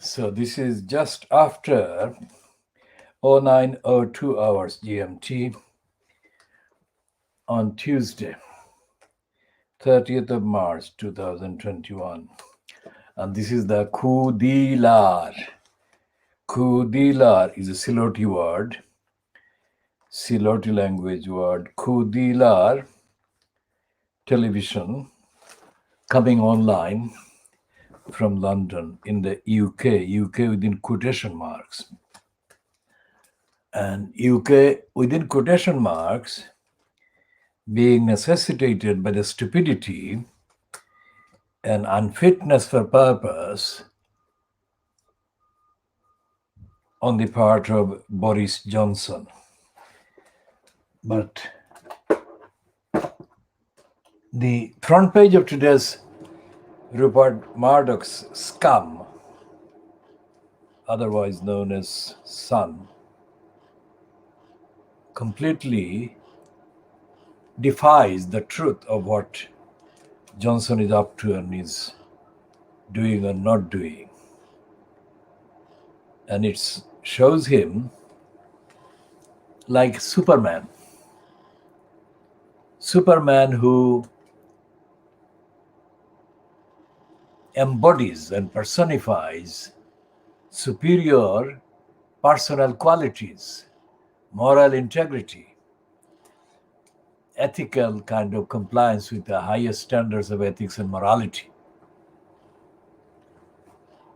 So this is just after 09:02 hours GMT on Tuesday, 30th of March 2021. And this is the Khoodeelaar. Khoodeelaar is a Siloti word, Siloti language word. Khoodeelaar television coming online from London in the UK within quotation marks. And UK within quotation marks being necessitated by the stupidity and unfitness for purpose on the part of Boris Johnson. But the front page of today's Rupert Murdoch's scum, otherwise known as Sun, completely defies the truth of what Johnson is up to and is doing or not doing. And it shows him like Superman who embodies and personifies superior personal qualities, moral integrity, ethical kind of compliance with the highest standards of ethics and morality.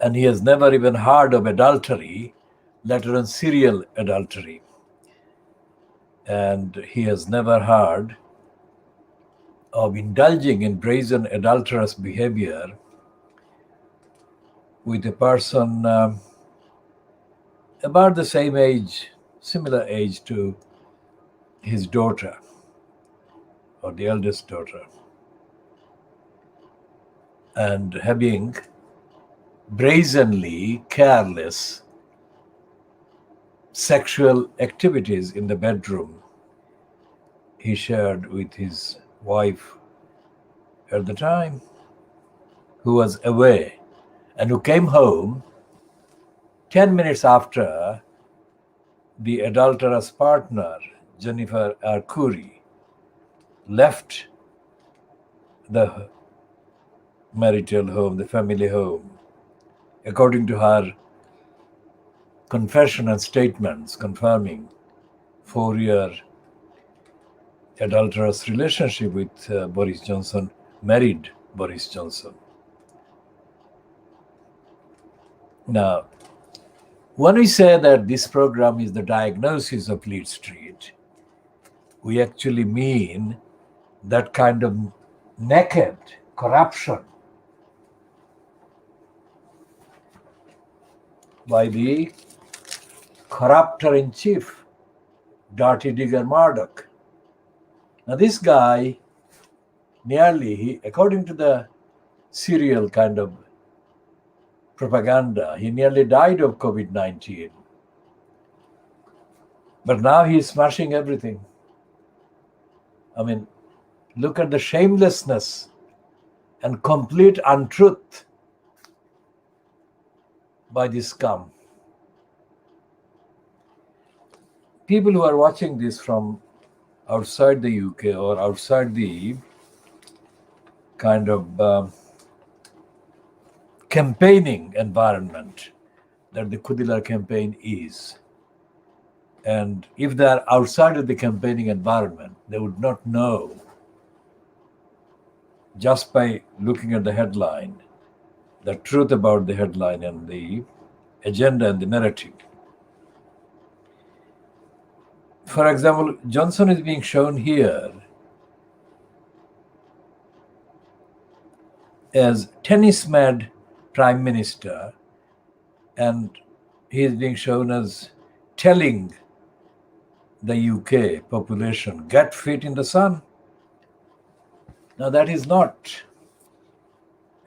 And he has never even heard of adultery, let alone serial adultery. And he has never heard of indulging in brazen adulterous behavior with a person about the same age, similar age to his daughter or the eldest daughter, and having brazenly careless sexual activities in the bedroom he shared with his wife at the time, who was away and who came home 10 minutes after the adulterous partner, Jennifer Arcuri, left the marital home, the family home, according to her confession and statements confirming 4-year adulterous relationship with Boris Johnson, married Boris Johnson. Now, when we say that this program is the diagnosis of Fleet Street, we actually mean that kind of naked corruption by the corruptor-in-chief, Dirty Digger Murdoch. Now this guy according to the serial kind of propaganda, he nearly died of COVID-19. But now he's smashing everything. I mean, look at the shamelessness and complete untruth by this scum. People who are watching this from outside the UK or outside the kind of campaigning environment that the KhoodeelaarTV campaign is, and if they are outside of the campaigning environment, they would not know just by looking at the headline, the truth about the headline and the agenda and the narrative. For example, Johnson is being shown here as tennis-mad prime minister, and he is being shown as telling the UK population, get fit in the sun. Now that is not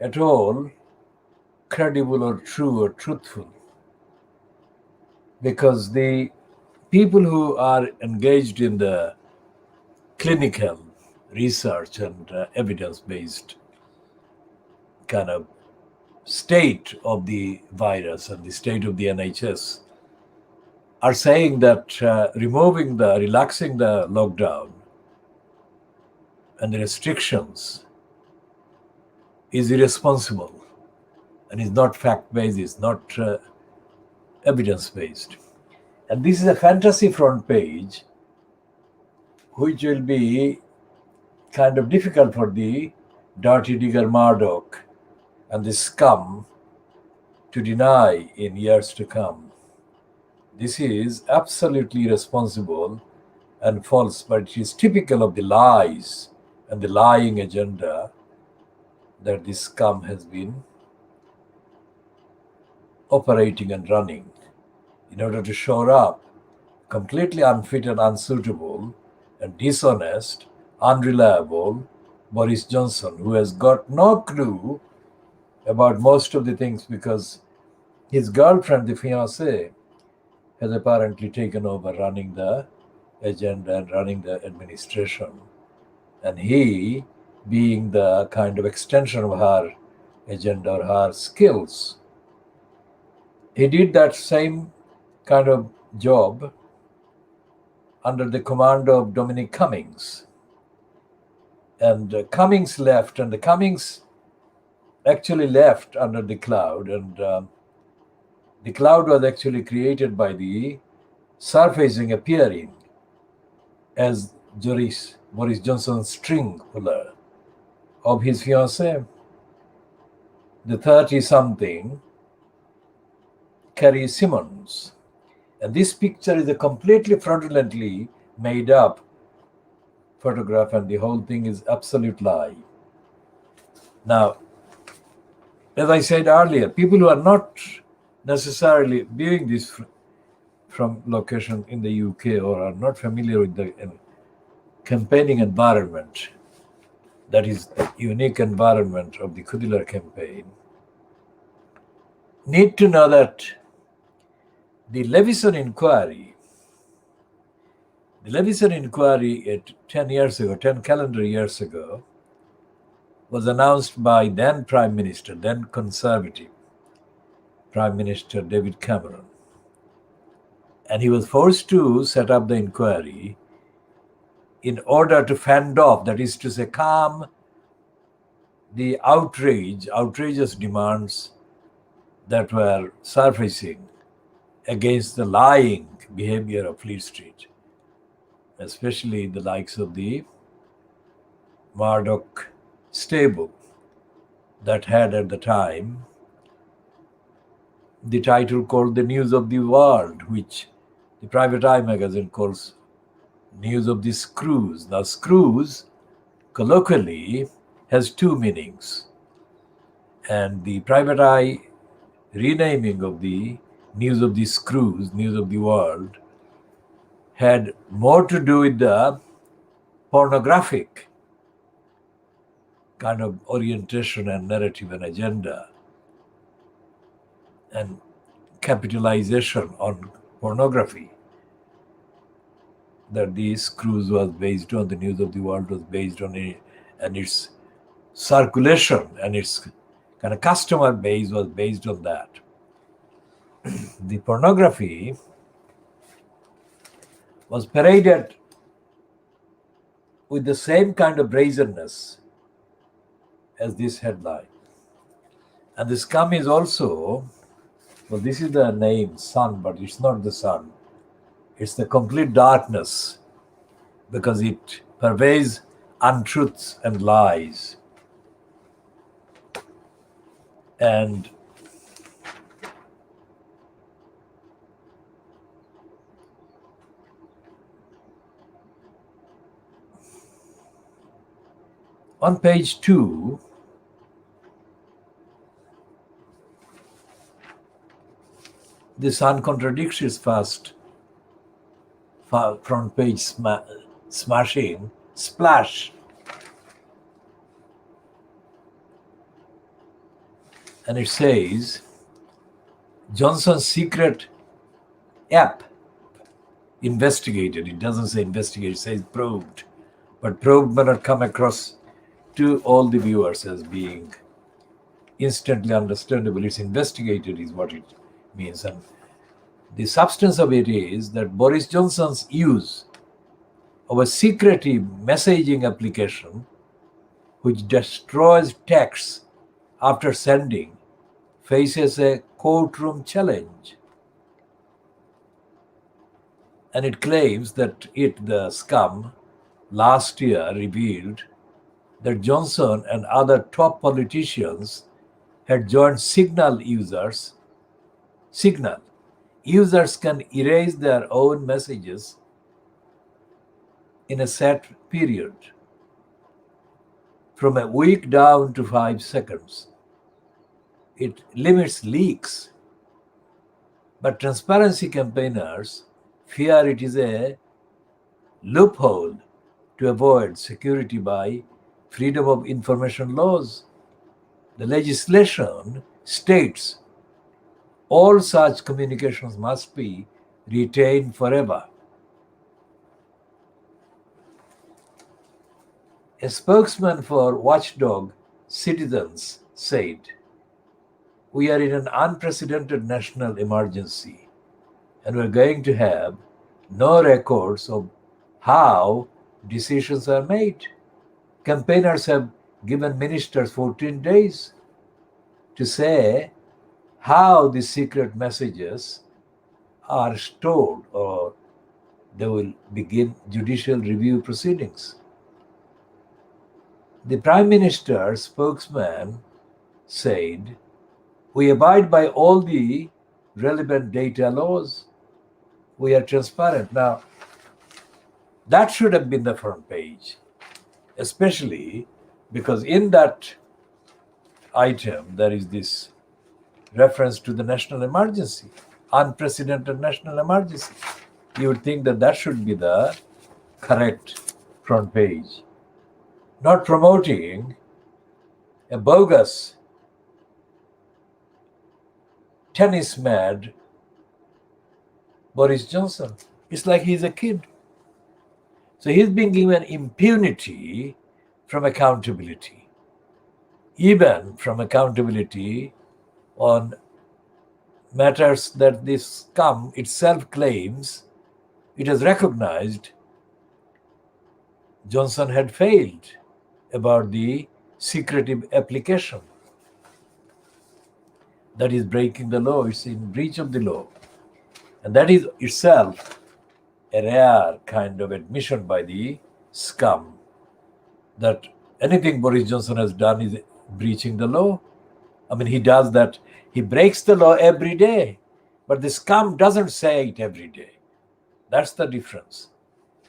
at all credible or true or truthful, because the people who are engaged in the clinical research and evidence-based kind of state of the virus and the state of the NHS are saying that relaxing the lockdown and the restrictions is irresponsible and is not fact-based, is not evidence-based. And this is a fantasy front page, which will be kind of difficult for the dirty digger Murdoch and the scum to deny in years to come. This is absolutely irresponsible and false, but it is typical of the lies and the lying agenda that this scum has been operating and running in order to shore up completely unfit and unsuitable and dishonest, unreliable Boris Johnson, who has got no clue about most of the things because his girlfriend, the fiancée, has apparently taken over running the agenda and running the administration. And he, being the kind of extension of her agenda or her skills, he did that same kind of job under the command of Dominic Cummings. And Cummings left, and the Cummings actually left under the cloud, and the cloud was actually created by the surfacing, appearing as Boris Johnson's string puller of his fiancée, the 30-something Carrie Simmons. And this picture is a completely fraudulently made up photograph, and the whole thing is absolute lie. Now, as I said earlier, people who are not necessarily viewing this from location in the UK or are not familiar with the campaigning environment, that is the unique environment of the Khoodeelaar campaign, need to know that the Levison inquiry at 10 calendar years ago, was announced by then Prime Minister, then Conservative Prime Minister David Cameron. And he was forced to set up the inquiry in order to fend off, that is to say, calm the outrageous demands that were surfacing against the lying behavior of Fleet Street, especially the likes of the Murdoch stable that had at the time the title called The News of the World, which the Private Eye magazine calls News of the Screws. Now, screws colloquially has two meanings, and the Private Eye renaming of the News of the Screws, News of the World, had more to do with the pornographic kind of orientation and narrative and agenda and capitalization on pornography that the Screws was based on, the News of the World was based on it, and its circulation and its kind of customer base was based on that. The pornography was paraded with the same kind of brazenness as this headline. And the scum is also, well, this is the name, sun, but it's not the sun. It's the complete darkness, because it pervades untruths and lies. And on page 2, the Sun contradicts its first front page smashing splash. And it says, Johnson's secret app investigated. It doesn't say investigated, it says probed. But probed may not come across to all the viewers as being instantly understandable. It's investigated is what it means. And the substance of it is that Boris Johnson's use of a secretive messaging application which destroys texts after sending faces a courtroom challenge. And it claims that the scum, last year revealed that Johnson and other top politicians had joined Signal users. Signal. Users can erase their own messages in a set period, from a week down to 5 seconds. It limits leaks, but transparency campaigners fear it is a loophole to avoid security by freedom of information laws. The legislation states all such communications must be retained forever. A spokesman for Watchdog Citizens said, "We are in an unprecedented national emergency, and we're going to have no records of how decisions are made. Campaigners have given ministers 14 days to say how the secret messages are stored, or they will begin judicial review proceedings." The Prime Minister's spokesman said, "We abide by all the relevant data laws. We are transparent." Now, that should have been the front page, especially because in that item there is this reference to the national emergency, unprecedented national emergency. You would think that that should be the correct front page, not promoting a bogus tennis mad Boris Johnson. It's like he's a kid. So he's being given impunity from accountability, even from accountability on matters that this scum itself claims it has recognized Johnson had failed about the secretive application. That is breaking the law. It's in breach of the law. And that is itself a rare kind of admission by the scum that anything Boris Johnson has done is breaching the law. I mean, he does that. He breaks the law every day, but the scum doesn't say it every day. That's the difference.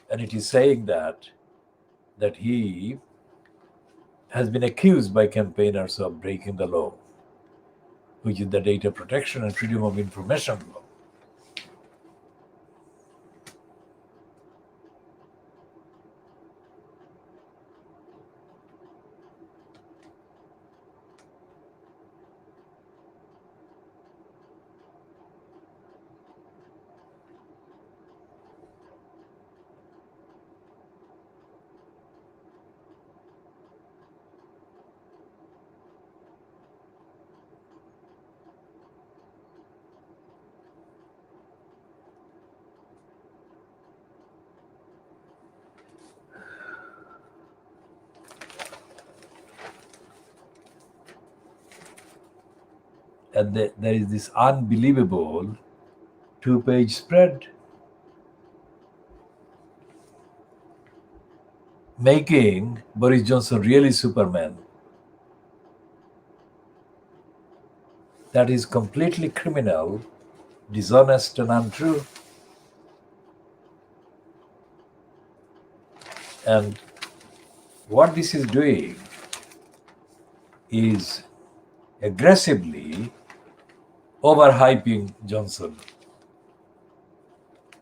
And it is saying that he has been accused by campaigners of breaking the law, which is the Data Protection and Freedom of Information law. And there is this unbelievable 2-page spread making Boris Johnson really Superman. That is completely criminal, dishonest, and untrue. And what this is doing is aggressively overhyping Johnson,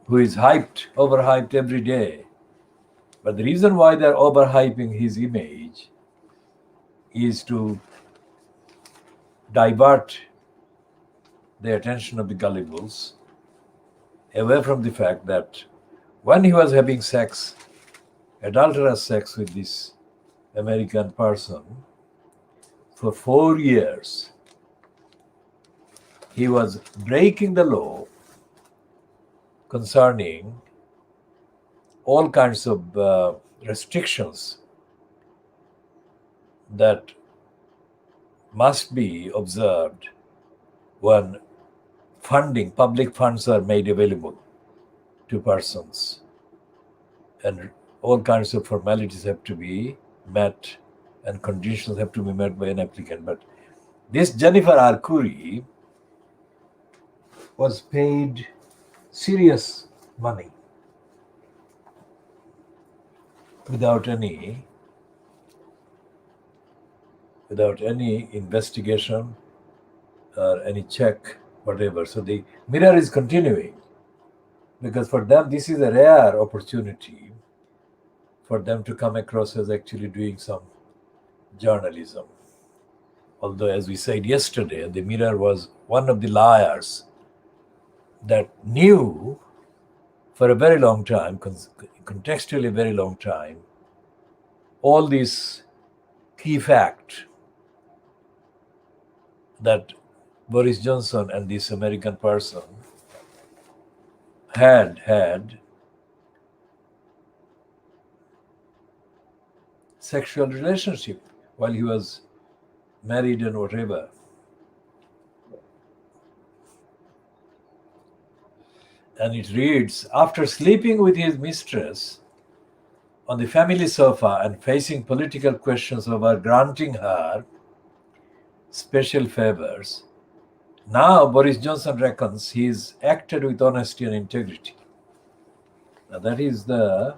who is overhyped every day. But the reason why they're overhyping his image is to divert the attention of the gullibles away from the fact that when he was having adulterous sex with this American person, for 4 years. He was breaking the law concerning all kinds of restrictions that must be observed when public funds are made available to persons, and all kinds of formalities have to be met and conditions have to be met by an applicant. But this Jennifer Arcuri was paid serious money without any investigation or any check, whatever. So the mirror is continuing, because for them this is a rare opportunity for them to come across as actually doing some journalism. Although, as we said yesterday, the mirror was one of the liars that knew for a very long time, contextually a very long time, all these key facts that Boris Johnson and this American person had sexual relationship while he was married and whatever. And it reads, after sleeping with his mistress on the family sofa and facing political questions over granting her special favors, now Boris Johnson reckons he's acted with honesty and integrity. Now that is the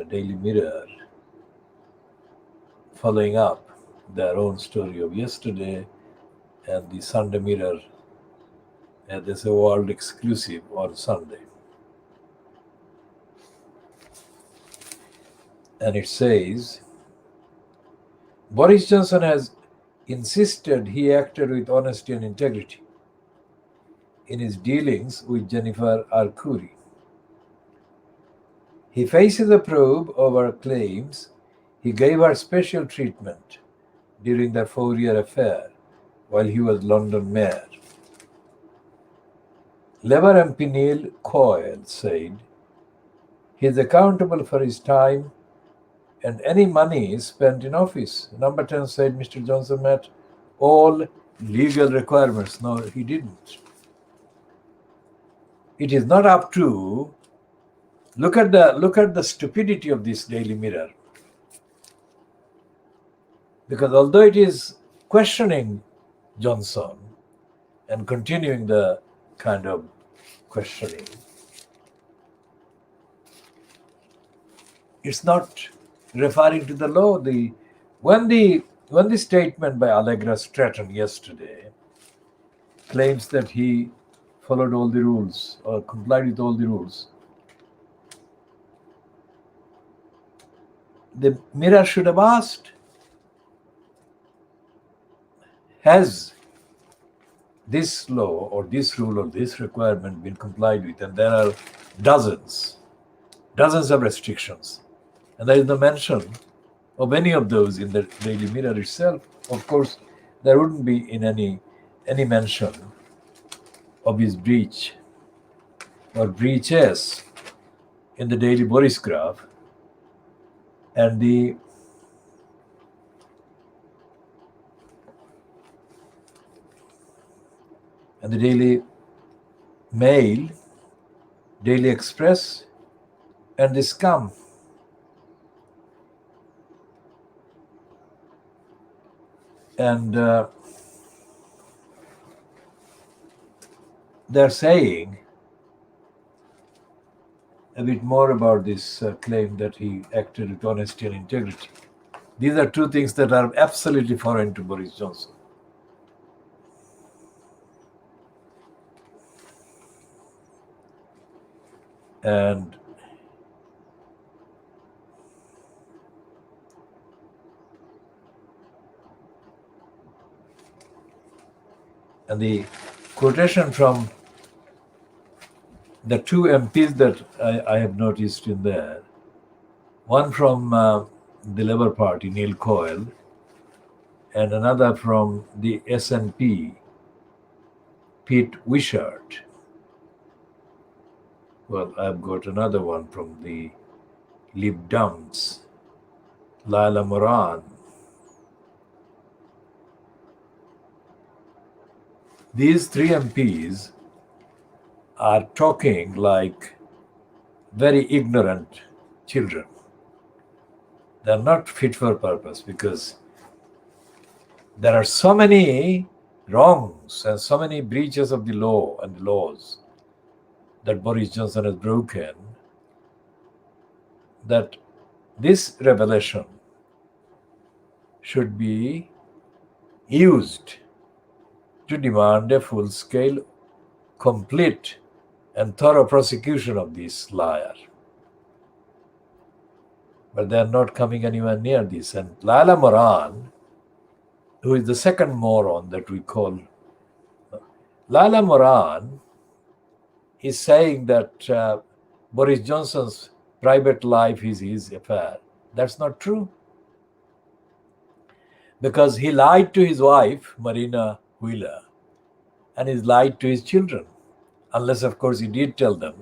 Daily Mirror following up their own story of yesterday, and the Sunday Mirror, and there's a world exclusive on Sunday. And it says, Boris Johnson has insisted he acted with honesty and integrity in his dealings with Jennifer Arcuri. He faces a probe over claims he gave her special treatment during their 4-year affair while he was London mayor. Labour MP Neil Coyle said he is accountable for his time and any money spent in office. Number 10 said Mr. Johnson met all legal requirements. No, he didn't. It is not up to. Look at the stupidity of this Daily Mirror. Because although it is questioning Johnson and continuing the kind of questioning, it's not referring to the law. When the statement by Allegra Stratton yesterday claims that he followed all the rules or complied with all the rules, the Mirror should have asked, has this law or this rule or this requirement been complied with? And there are dozens of restrictions. And there is no mention of any of those in the Daily Mirror itself. Of course, there wouldn't be in any mention of his breach or breaches in the Daily Boris graph. And the Daily Mail, Daily Express, and the Scum. And they're saying a bit more about this claim that he acted with honesty and integrity. These are two things that are absolutely foreign to Boris Johnson. And the quotation from the two MPs that I have noticed in there, one from the Labour Party, Neil Coyle, and another from the SNP, Pete Wishart. Well, I've got another one from the Lib Dems, Laila Moran. These three MPs are talking like very ignorant children. They're not fit for purpose because there are so many wrongs and so many breaches of the law and the laws that Boris Johnson has broken, that this revelation should be used to demand a full-scale, complete and thorough prosecution of this liar. But they are not coming anywhere near this. And Laila Moran, who is the second moron that we call, Laila Moran is saying that Boris Johnson's private life is his affair. That's not true. Because he lied to his wife, Marina Wheeler, and he's lied to his children. Unless, of course, he did tell them.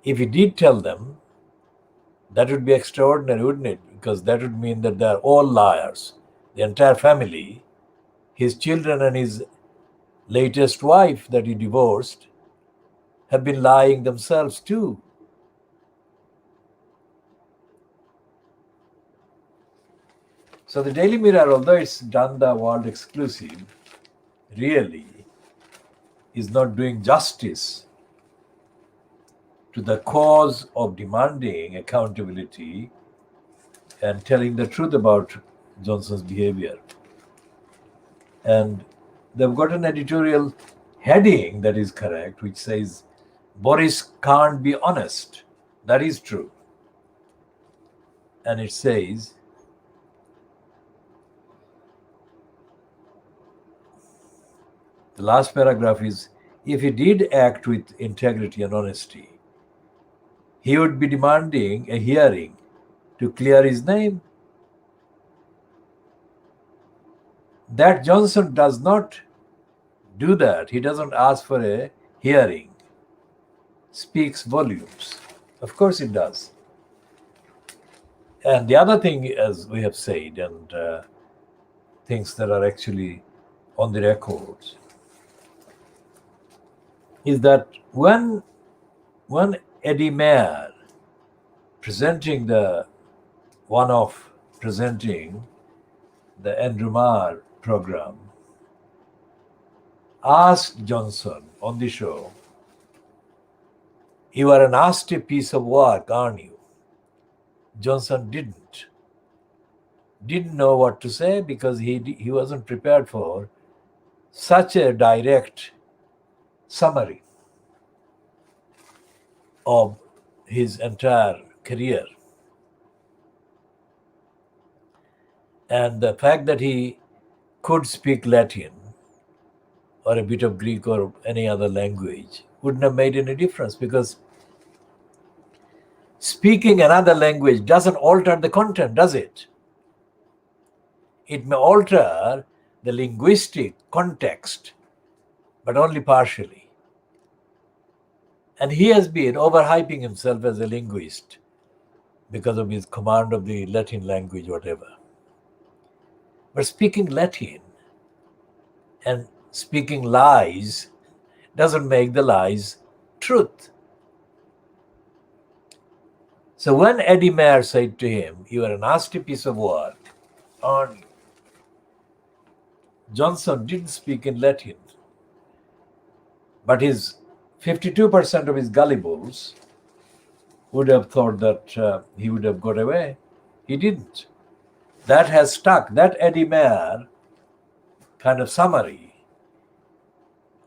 If he did tell them, that would be extraordinary, wouldn't it? Because that would mean that they're all liars. The entire family, his children and his latest wife that he divorced, have been lying themselves too. So the Daily Mirror, although it's done the world exclusive, really is not doing justice to the cause of demanding accountability and telling the truth about Johnson's behavior. And they've got an editorial heading that is correct, which says, Boris can't be honest. That is true. And it says, the last paragraph is, if he did act with integrity and honesty, he would be demanding a hearing to clear his name. That Johnson does not do that. He doesn't ask for a hearing. Speaks volumes. Of course it does. And the other thing, as we have said, and things that are actually on the records, is that when Eddie Mayer presenting the Andrew Marr program asked Johnson on the show, you are a nasty piece of work, aren't you? Johnson didn't know what to say because he wasn't prepared for such a direct summary of his entire career. And the fact that he could speak Latin or a bit of Greek or any other language wouldn't have made any difference, because speaking another language doesn't alter the content, does it? It may alter the linguistic context, but only partially. And he has been overhyping himself as a linguist because of his command of the Latin language, whatever. But speaking Latin and speaking lies doesn't make the lies truth. So when Eddie Mayer said to him, you are a nasty piece of work, aren't you? Johnson didn't speak in Latin, but his 52% of his gullibles would have thought that he would have got away. He didn't. That has stuck. That Eddie Mayer kind of summary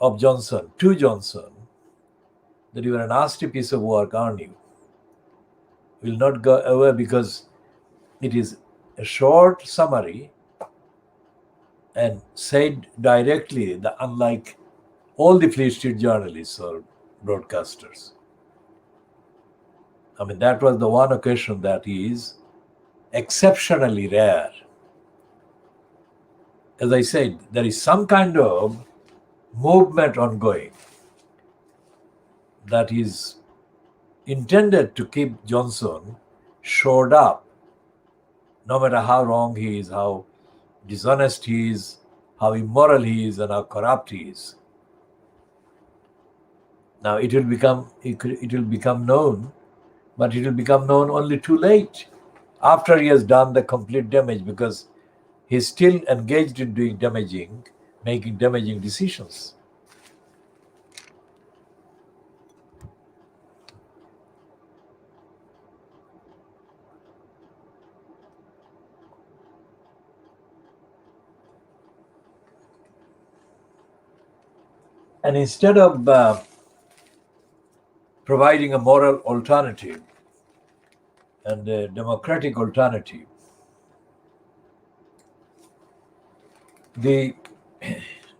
of Johnson, to Johnson, that you are a nasty piece of work, aren't you, will not go away, because it is a short summary and said directly, unlike all the Fleet Street journalists or broadcasters. I mean, that was the one occasion that is exceptionally rare. as I said, there is some kind of movement ongoing that is intended to keep Johnson shored up, no matter how wrong he is, how dishonest he is, how immoral he is, and how corrupt he is. Now it will become known, but it will become known only too late, after he has done the complete damage, because he's still engaged in making damaging decisions. And instead of providing a moral alternative and a democratic alternative, the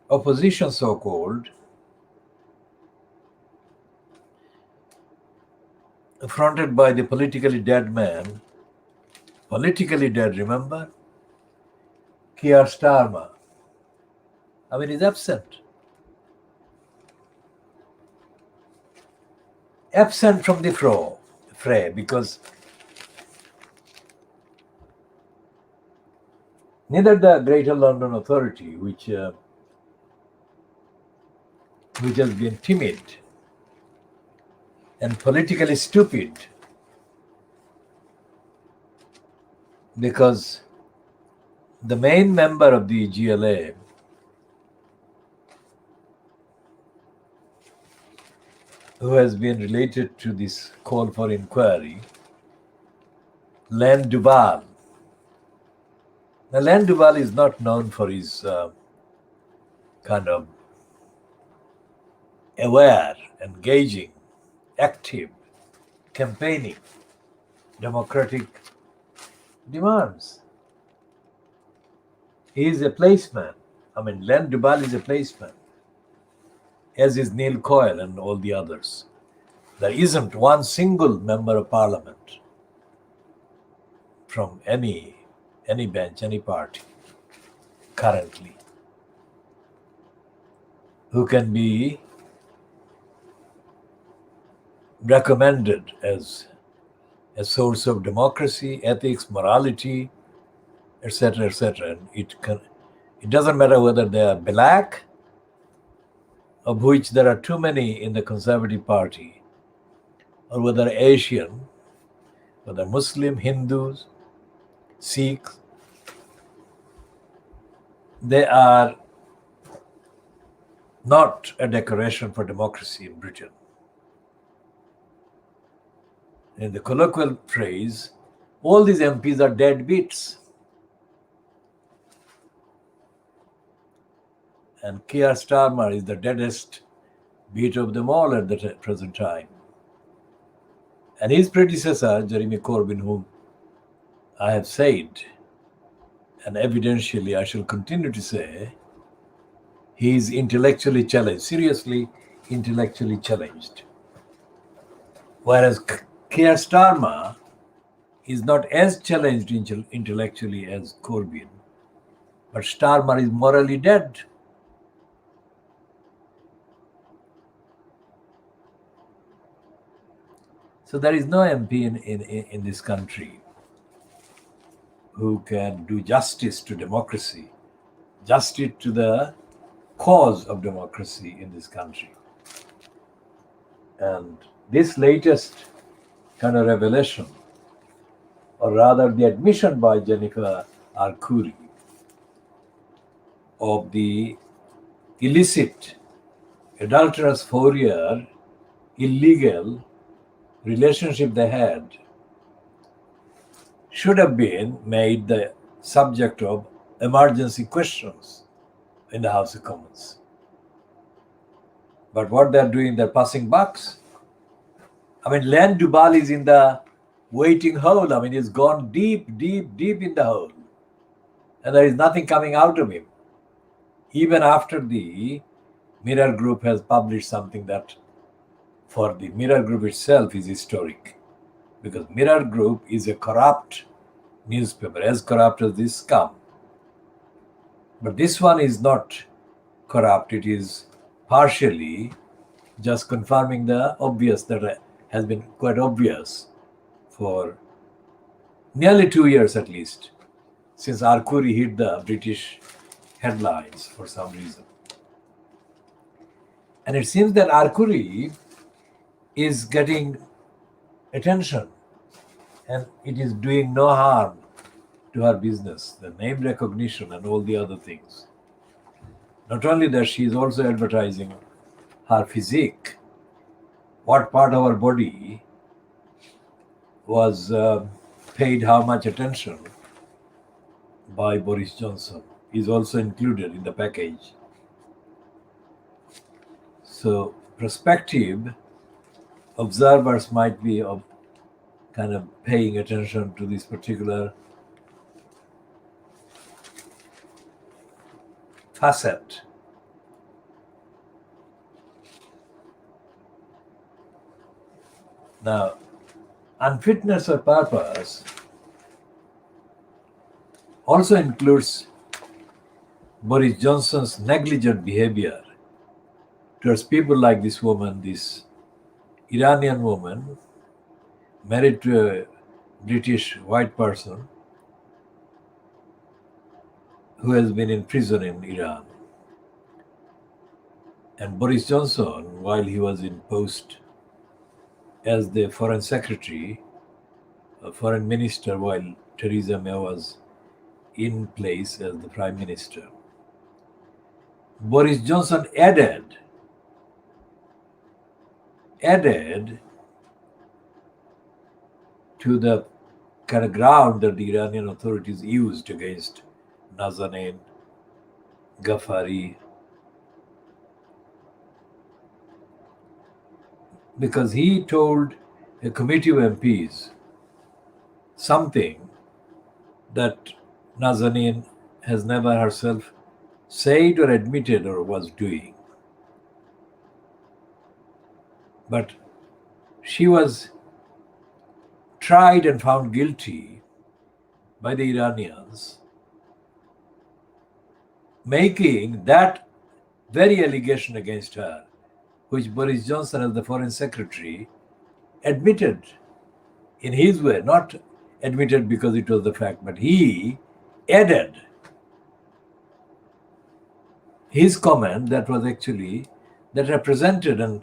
opposition, so-called, fronted by the politically dead man, politically dead, remember? Keir Starmer. I mean, he's absent. Absent from the fray, because neither the Greater London Authority, which has been timid and politically stupid, because the main member of the GLA, who has been related to this call for inquiry, Len Duval. Now, Len Duval is not known for his kind of aware, engaging, active, campaigning, democratic demands. He is a placeman. I mean, Len Duval is a placeman, as is Neil Coyle and all the others. There isn't one single member of parliament from any bench, any party currently who can be recommended as a source of democracy, ethics, morality, etc., etc. And it doesn't matter whether they are black, of which there are too many in the Conservative Party, or whether Asian, whether Muslim, Hindus, Sikhs, they are not a decoration for democracy in Britain. In the colloquial phrase, all these MPs are deadbeats. And Keir Starmer is the deadest beat of them all at the present time. And his predecessor, Jeremy Corbyn, whom I have said, and evidentially I shall continue to say, he is intellectually challenged, seriously intellectually challenged. Whereas Keir Starmer is not as challenged intellectually as Corbyn, but Starmer is morally dead. So there is no MP in this country who can do justice to democracy, justice to the cause of democracy in this country. And this latest kind of revelation, or rather the admission by Jennifer Arcuri of the illicit, adulterous 4-year illegal relationship they had, should have been made the subject of emergency questions in the House of Commons. But what they're doing, they're passing bucks. I mean, Len Duval is in the waiting hole. I mean, he's gone deep, deep, deep in the hole. And there is nothing coming out of him. Even after the Mirror Group has published something that for the Mirror Group itself is historic. Because Mirror Group is a corrupt newspaper, as corrupt as this scum. But this one is not corrupt. It is partially just confirming the obvious that has been quite obvious for nearly 2 years at least, since Arcuri hit the British headlines for some reason. And it seems that Arcuri is getting attention and it is doing no harm to her business, the name recognition and all the other things. Not only that, she is also advertising her physique, what part of her body was paid how much attention by Boris Johnson is also included in the package. So prospective observers might be kind of paying attention to this particular facet. Now, unfitness of purpose also includes Boris Johnson's negligent behavior towards people like this woman, this Iranian woman, married to a British white person who has been in prison in Iran. And Boris Johnson, while he was in post as the foreign secretary, foreign minister, while Theresa May was in place as the prime minister, Boris Johnson added to the kind of ground that the Iranian authorities used against Nazanin, Ghaffari, because he told a committee of MPs something that Nazanin has never herself said or admitted or was doing. But she was tried and found guilty by the Iranians, making that very allegation against her, which Boris Johnson, as the foreign secretary, admitted in his way, not admitted because it was the fact, but he added his comment that was actually, that represented and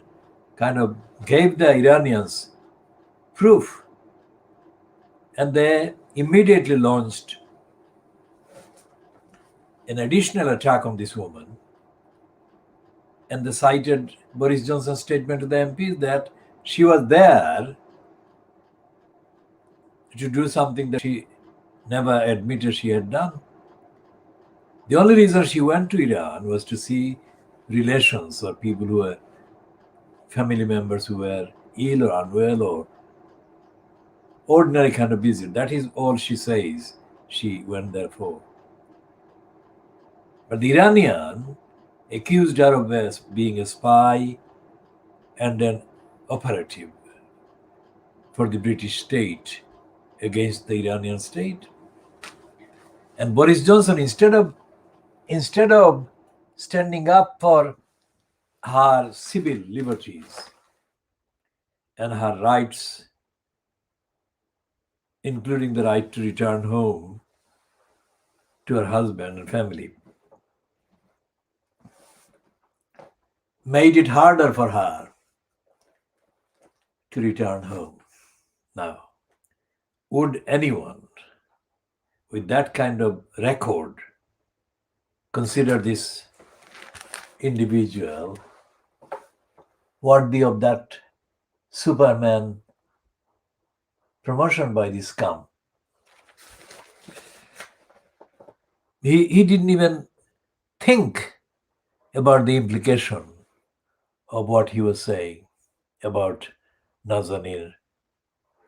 kind of gave the Iranians proof. And they immediately launched an additional attack on this woman. And they cited Boris Johnson's statement to the MPs that she was there to do something that she never admitted she had done. The only reason she went to Iran was to see relations or people who were family members who were ill or unwell or ordinary kind of visit. That is all she says she went there for. But the Iranian accused her of being a spy and an operative for the British state against the Iranian state. And Boris Johnson, instead of standing up for her civil liberties and her rights, including the right to return home to her husband and family, made it harder for her to return home. Now, would anyone with that kind of record consider this individual worthy of that Superman promotion by this scum? He didn't even think about the implication of what he was saying about Nazanin,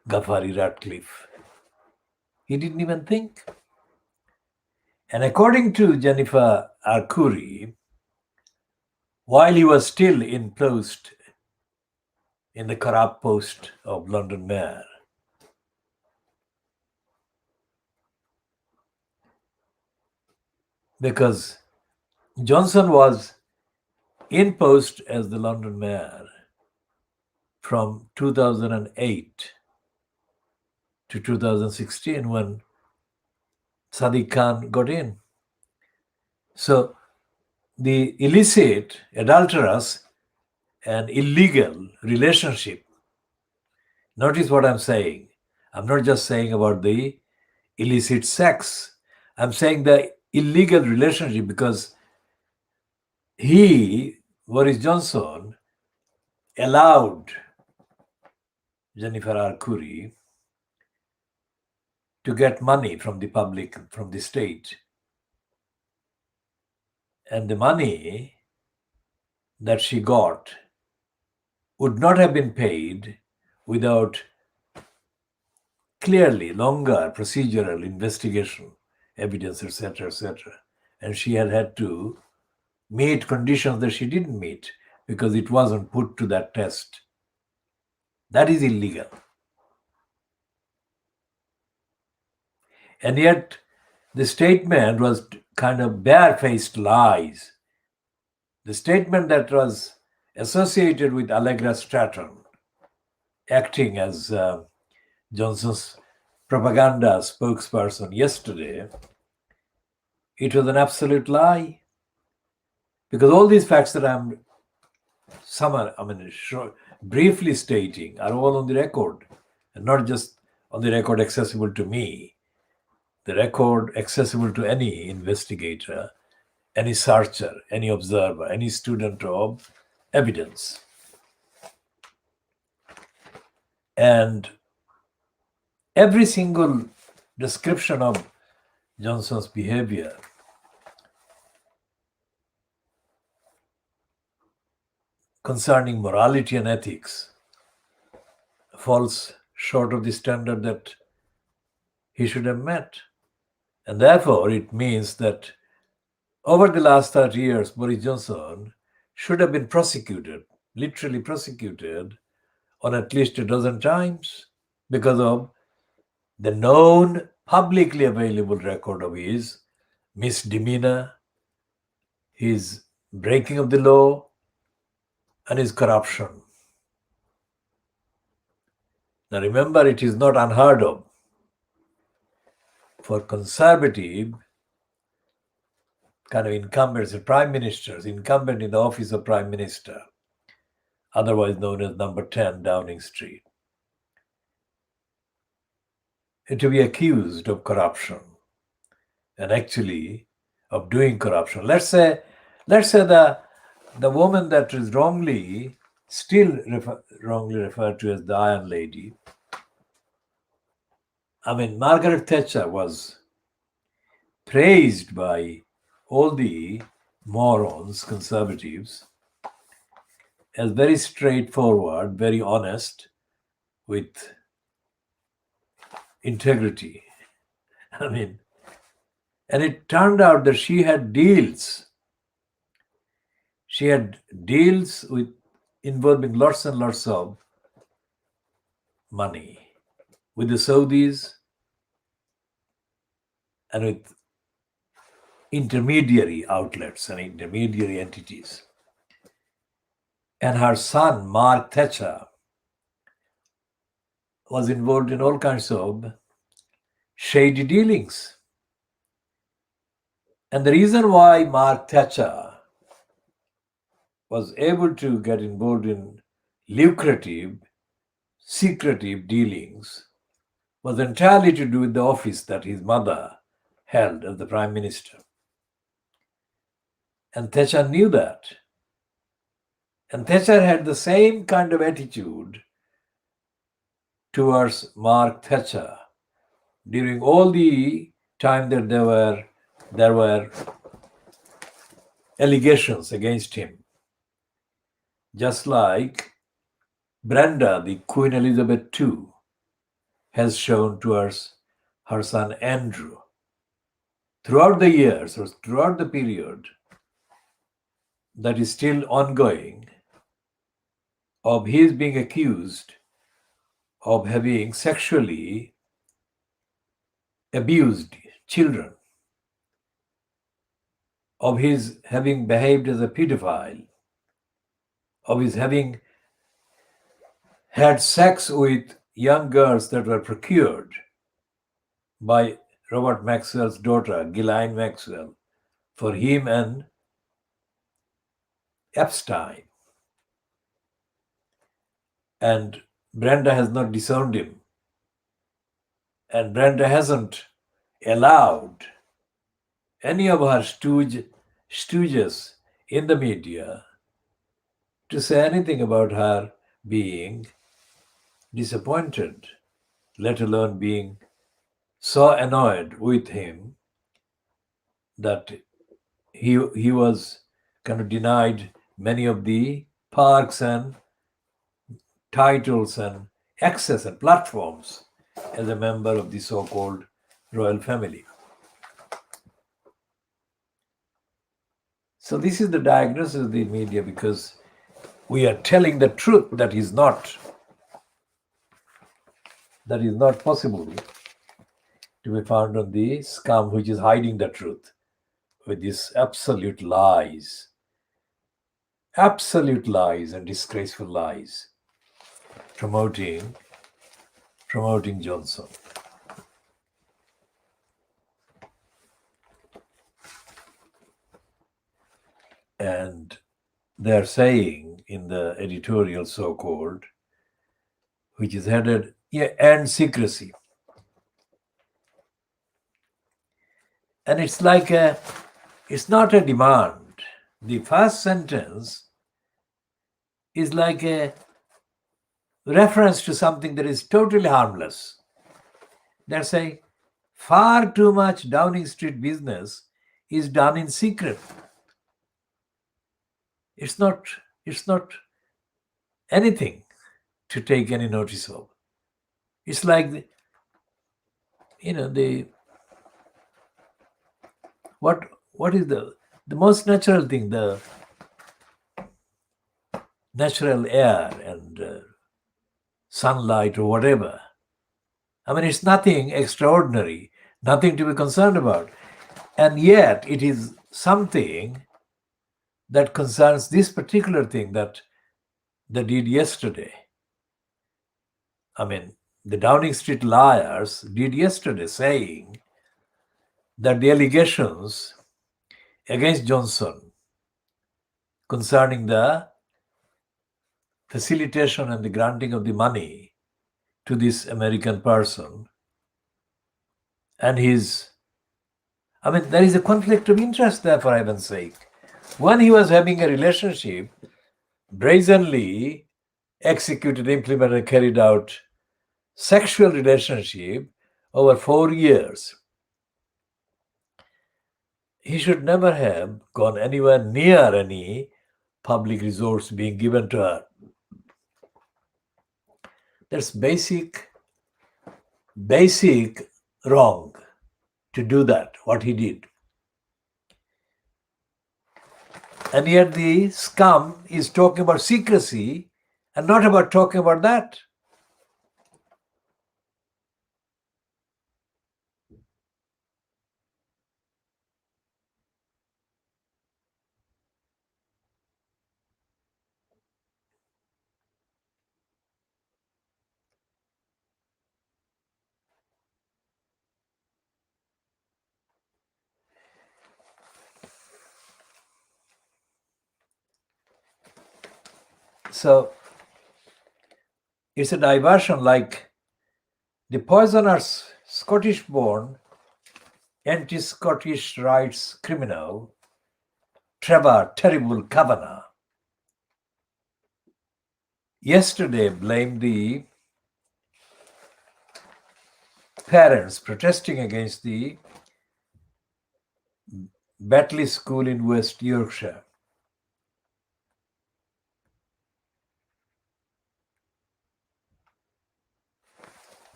Ghaffari, Ratcliffe. He didn't even think. And according to Jennifer Arcuri, while he was still in post in the corrupt post of London Mayor, because Johnson was in post as the London mayor from 2008 to 2016 when Sadiq Khan got in. So the illicit, adulterous, and illegal relationship, notice what I'm saying. I'm not just saying about the illicit sex. I'm saying the illegal relationship because Boris Johnson, allowed Jennifer R. Curry to get money from the public, from the state. And the money that she got would not have been paid without clearly longer procedural investigation, evidence, etc., etc. And she had to meet conditions that she didn't meet because it wasn't put to that test. That is illegal. And yet, the statement was kind of barefaced lies. The statement that was associated with Allegra Stratton, acting as Johnson's propaganda spokesperson yesterday, it was an absolute lie. Because all these facts that I'm briefly stating are all on the record, and not just on the record accessible to me, the record accessible to any investigator, any searcher, any observer, any student of evidence. And every single description of Johnson's behavior concerning morality and ethics falls short of the standard that he should have met. And therefore, it means that over the last 30 years, Boris Johnson should have been prosecuted, literally prosecuted, on at least a dozen times because of the known publicly available record of his misdemeanor, his breaking of the law, and his corruption. Now remember, it is not unheard of for conservative kind of incumbents, prime ministers, incumbent in the office of prime minister, otherwise known as number 10 Downing Street, to be accused of corruption and actually of doing corruption. Let's say the woman that is wrongly referred to as the Iron Lady. I mean, Margaret Thatcher was praised by all the morons, conservatives, as very straightforward, very honest, with integrity. I mean, and it turned out that she had deals. She had deals involving lots and lots of money with the Saudis and with intermediary outlets and intermediary entities. And her son, Mark Thatcher, was involved in all kinds of shady dealings. And the reason why Mark Thatcher was able to get involved in lucrative, secretive dealings was entirely to do with the office that his mother held as the prime minister. And Thatcher knew that. And Thatcher had the same kind of attitude towards Mark Thatcher during all the time that there were allegations against him. Just like Brenda, the Queen Elizabeth II, has shown towards her son Andrew. Throughout the years, or throughout the period that is still ongoing, of his being accused of having sexually abused children of his having behaved as a pedophile, of his having had sex with young girls that were procured by Robert Maxwell's daughter, Ghislaine Maxwell, for him and Epstein. And Brenda has not disowned him. And Brenda hasn't allowed any of her stooges in the media to say anything about her being disappointed, let alone being so annoyed with him that he was kind of denied many of the parks and titles and access and platforms as a member of the so-called royal family. So this is the diagnosis of the media, because we are telling the truth that is not possible to be found on the scum which is hiding the truth with these absolute lies and disgraceful lies, promoting Johnson. And they're saying in the editorial, so-called, which is headed, and secrecy. And it's like it's not a demand. The first sentence is like a reference to something that is totally harmless. They're saying far too much Downing Street business is done in secret. It's not anything to take any notice of. It's like what is the most natural thing, the natural air and sunlight or whatever. I mean, it's nothing extraordinary, nothing to be concerned about. And yet it is something that concerns this particular thing that they did yesterday. I mean, the Downing Street liars did yesterday, saying that the allegations against Johnson concerning the facilitation and the granting of the money to this American person and there is a conflict of interest there, for heaven's sake. When he was having a relationship, brazenly executed, implemented, carried out sexual relationship over 4 years, he should never have gone anywhere near any public resource being given to her. That's basic wrong to do that, what he did. And yet the scum is talking about secrecy and not about talking about that. So it's a diversion, like the poisoner's Scottish-born anti-Scottish rights criminal Trevor Terrible Kavanagh yesterday blamed the parents protesting against the Batley School in West Yorkshire.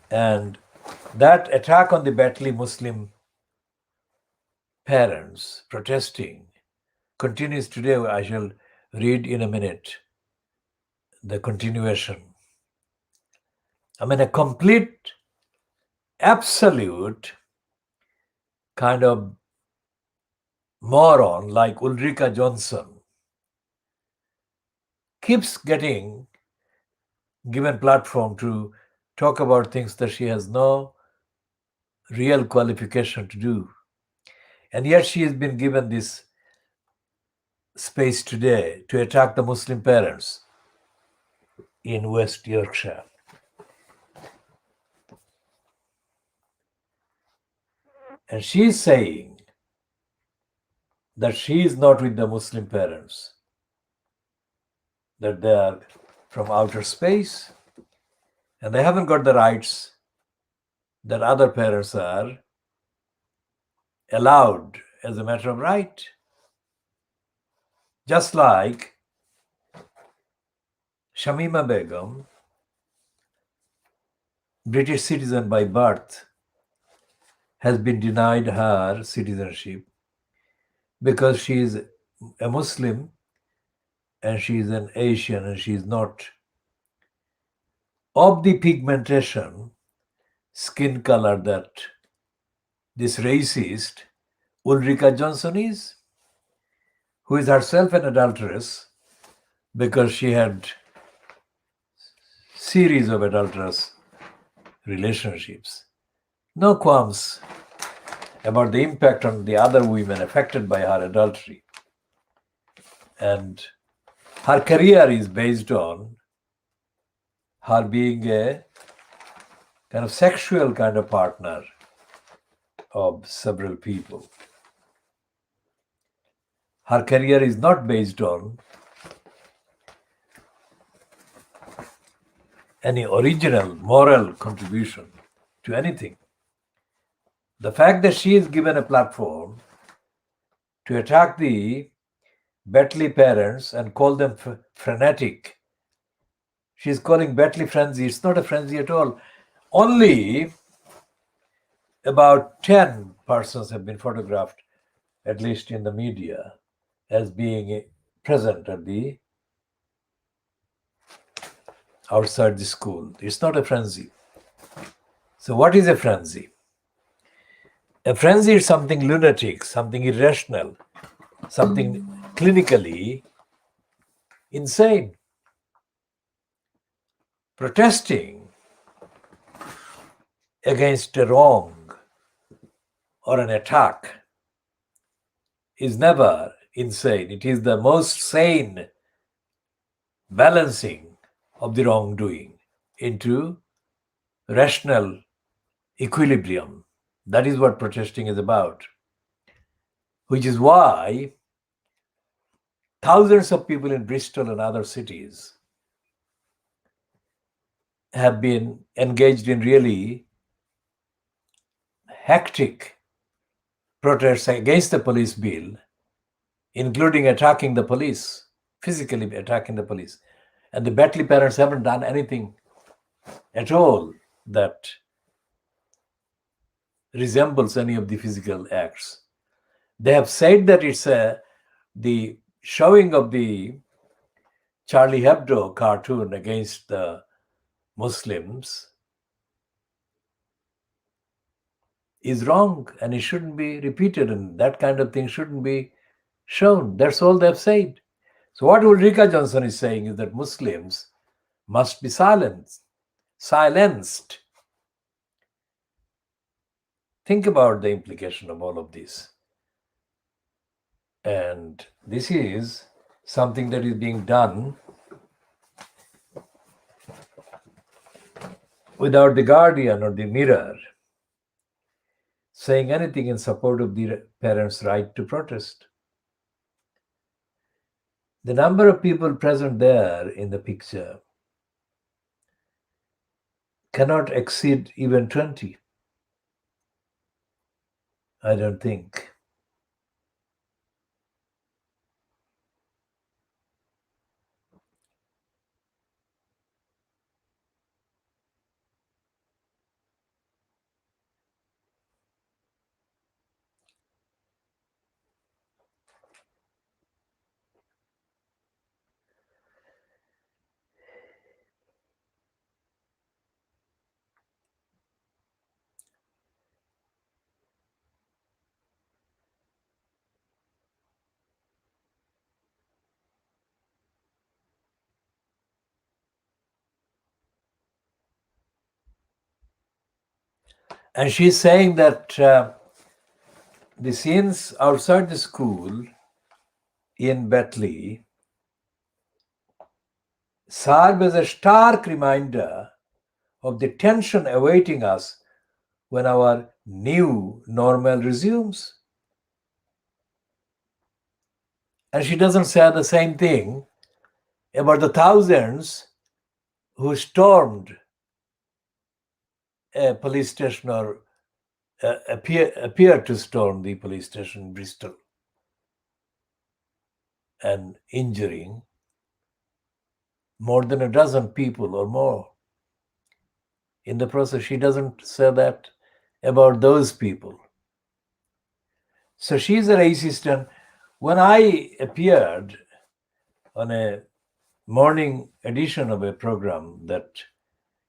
And that attack on the Batley Muslim parents protesting continues today. I shall read in a minute the continuation. I mean, a complete, absolute kind of moron like Ulrika Johnson keeps getting given platform to talk about things that she has no real qualification to do. And yet she has been given this space today to attack the Muslim parents in West Yorkshire. And she is saying that she is not with the Muslim parents, that they are from outer space and they haven't got the rights that other parents are allowed as a matter of right. Just like Shamima Begum, British citizen by birth, has been denied her citizenship because she is a Muslim and she is an Asian and she is not of the pigmentation, skin color that this racist Ulrika Johnson is, who is herself an adulteress because she had series of adulterous relationships. No qualms about the impact on the other women affected by her adultery. And her career is based on her being a kind of sexual kind of partner of several people. Her career is not based on any original moral contribution to anything. The fact that she is given a platform to attack the Betley parents and call them frenetic. She's calling Betley frenzy. It's not a frenzy at all. Only about 10 persons have been photographed, at least in the media, as being present at the outside the school. It's not a frenzy. So what is a frenzy? A frenzy is something lunatic, something irrational, something clinically insane. Protesting against a wrong or an attack is never insane. It is the most sane balancing of the wrongdoing into rational equilibrium. That is what protesting is about. Which is why thousands of people in Bristol and other cities have been engaged in really hectic protests against the police bill, including attacking the police, physically attacking the police. And the Betley parents haven't done anything at all that resembles any of the physical acts. They have said that it's the showing of the Charlie Hebdo cartoon against the Muslims is wrong and it shouldn't be repeated and that kind of thing shouldn't be shown. That's all they've said. So what Ulrika Johnson is saying is that Muslims must be silenced. Think about the implication of all of this. And this is something that is being done without the Guardian or the Mirror saying anything in support of the parents' right to protest. The number of people present there in the picture cannot exceed even 20. I don't think. And she's saying that the scenes outside the school in Betley serve as a stark reminder of the tension awaiting us when our new normal resumes. And she doesn't say the same thing about the thousands who stormed a police station or appeared to storm the police station in Bristol and injuring more than a dozen people or more. In the process, she doesn't say that about those people. So she's a racist. And when I appeared on a morning edition of a program that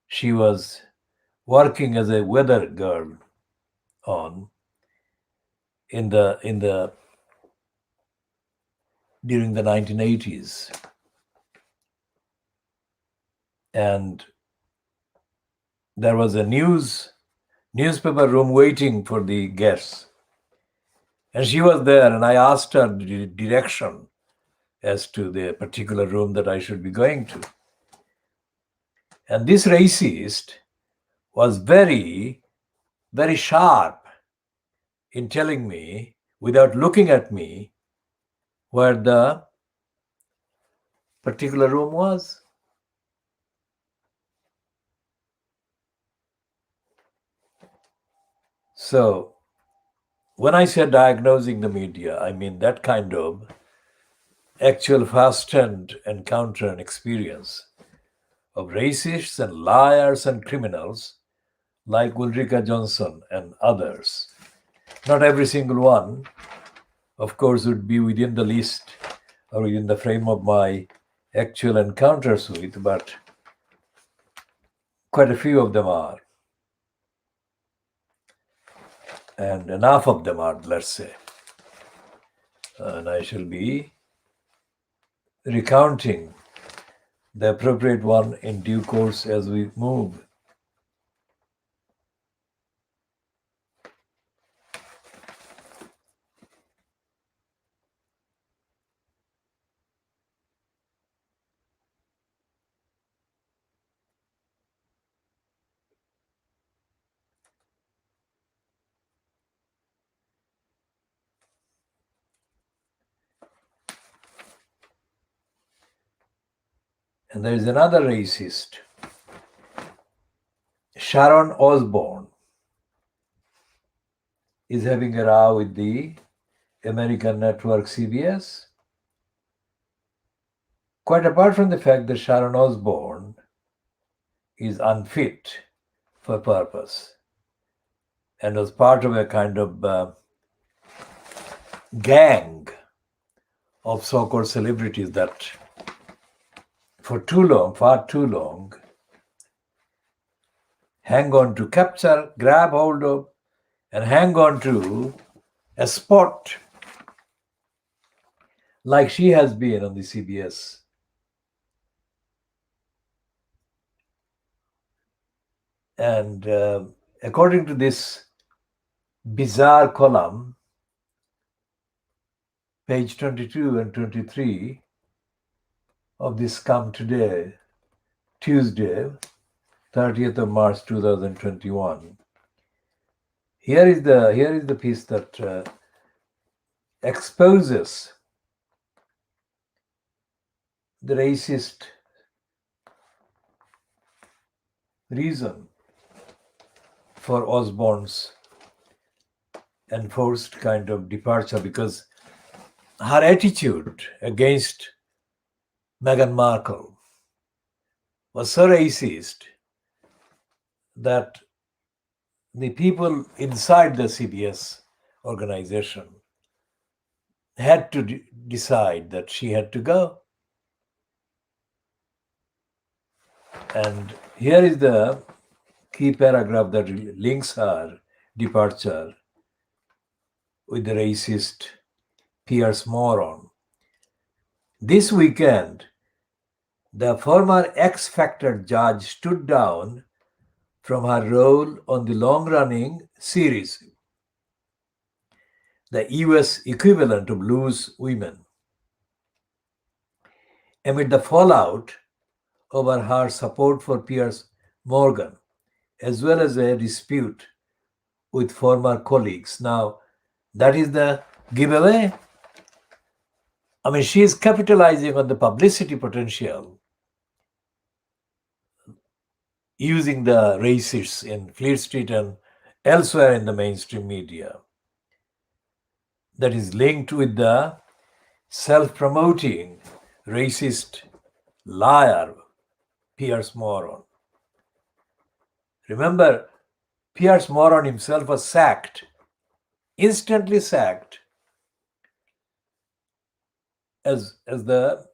she was working as a weather girl on during the 1980s, and there was a newspaper room waiting for the guests, and she was there, and I asked her the direction as to the particular room that I should be going to. And this racist was very, very sharp in telling me, without looking at me, where the particular room was. So when I say diagnosing the media, I mean that kind of actual first-hand encounter and experience of racists and liars and criminals like Ulrika Johnson and others. Not every single one, of course, would be within the list or within the frame of my actual encounters with, but quite a few of them are. And enough of them are, let's say. And I shall be recounting the appropriate one in due course as we move. And there is another racist, Sharon Osbourne, is having a row with the American network CBS. Quite apart from the fact that Sharon Osbourne is unfit for purpose and was part of a kind of gang of so-called celebrities that for too long, far too long, hang on to, capture, grab hold of, and hang on to a spot like she has been on the CBS. And according to this bizarre column, page 22 and 23 of this Come Today, Tuesday, 30th of March 2021. Here is the piece that exposes the racist reason for Osborne's enforced kind of departure, because her attitude against Meghan Markle was so racist that the people inside the CBS organization had to decide that she had to go. And here is the key paragraph that links her departure with the racist Piers Moron. This weekend, the former X Factor judge stood down from her role on the long-running series, the US equivalent of Loose Women, amid the fallout over her support for Piers Morgan, as well as a dispute with former colleagues. Now, that is the giveaway. I mean, she is capitalizing on the publicity potential using the racists in Fleet Street and elsewhere in the mainstream media that is linked with the self-promoting racist liar Piers Morgan. Remember, Piers Morgan himself was sacked, instantly sacked, as the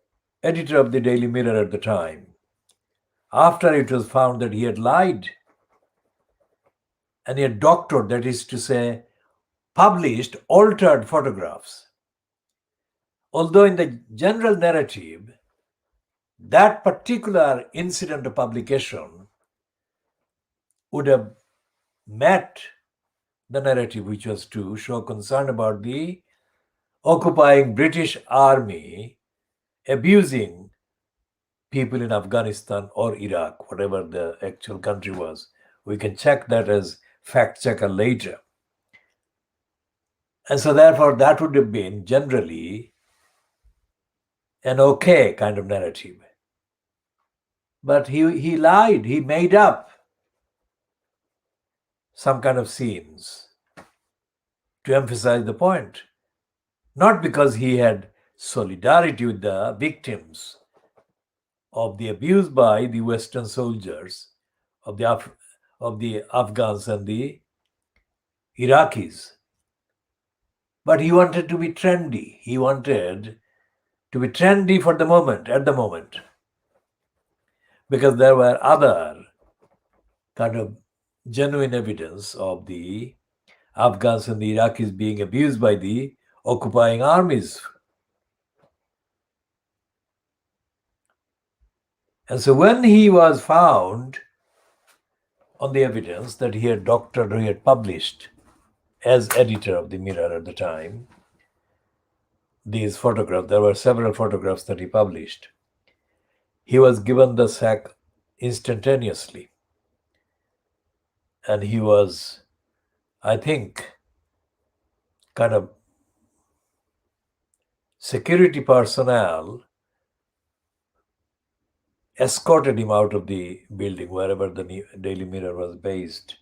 editor of the Daily Mirror at the time, after it was found that he had lied and he had doctored, that is to say, published altered photographs. Although in the general narrative, that particular incident of publication would have met the narrative, which was to show concern about the occupying British army abusing people in Afghanistan or Iraq, whatever the actual country was. We can check that as fact checker later. And so therefore that would have been generally an okay kind of narrative. But he lied, he made up some kind of scenes to emphasize the point. Not because he had solidarity with the victims of the abuse by the Western soldiers, of the Afghans and the Iraqis. But he wanted to be trendy. He wanted to be trendy for the moment, at the moment. Because there were other kind of genuine evidence of the Afghans and the Iraqis being abused by the occupying armies. And so when he was found on the evidence that he had doctored or he had published as editor of the Mirror at the time, these photographs, there were several photographs that he published, he was given the sack instantaneously. And he was, I think, kind of security personnel escorted him out of the building, wherever the Daily Mirror was based.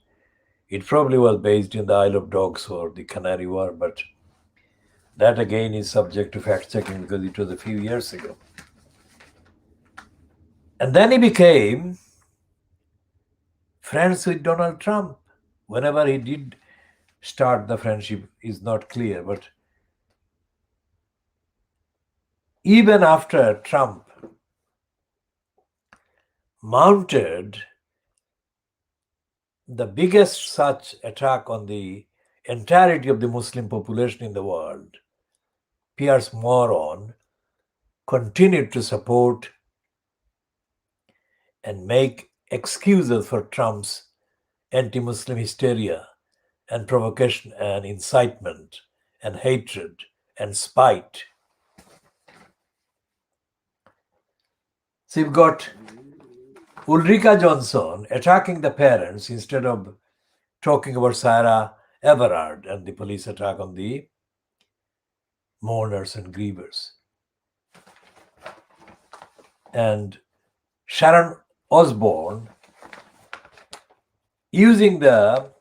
It probably was based in the Isle of Dogs or the Canary Wharf, but that again is subject to fact checking because it was a few years ago. And then he became friends with Donald Trump. Whenever he did start the friendship is not clear, but even after Trump mounted the biggest such attack on the entirety of the Muslim population in the world, Piers Morgan continued to support and make excuses for Trump's anti-Muslim hysteria and provocation and incitement and hatred and spite. So you've got Ulrika Johnson attacking the parents instead of talking about Sarah Everard and the police attack on the mourners and grievers. And Sharon Osbourne using the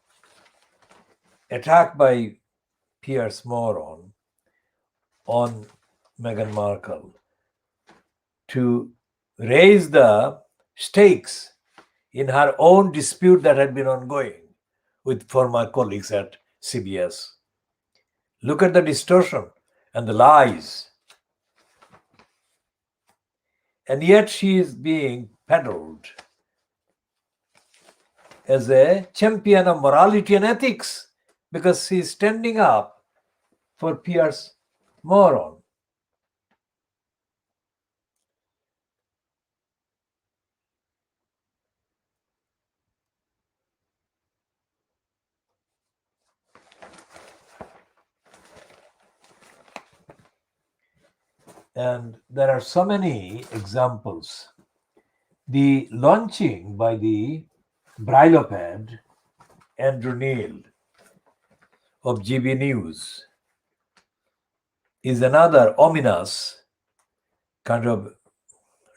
attack by Piers Morgan on Meghan Markle to raise the stakes in her own dispute that had been ongoing with former colleagues at CBS. Look at the distortion and the lies. And yet she is being peddled as a champion of morality and ethics because she is standing up for Piers Morgan. And there are so many examples. The launching by the briloped Andrew Neil of GB News is another ominous kind of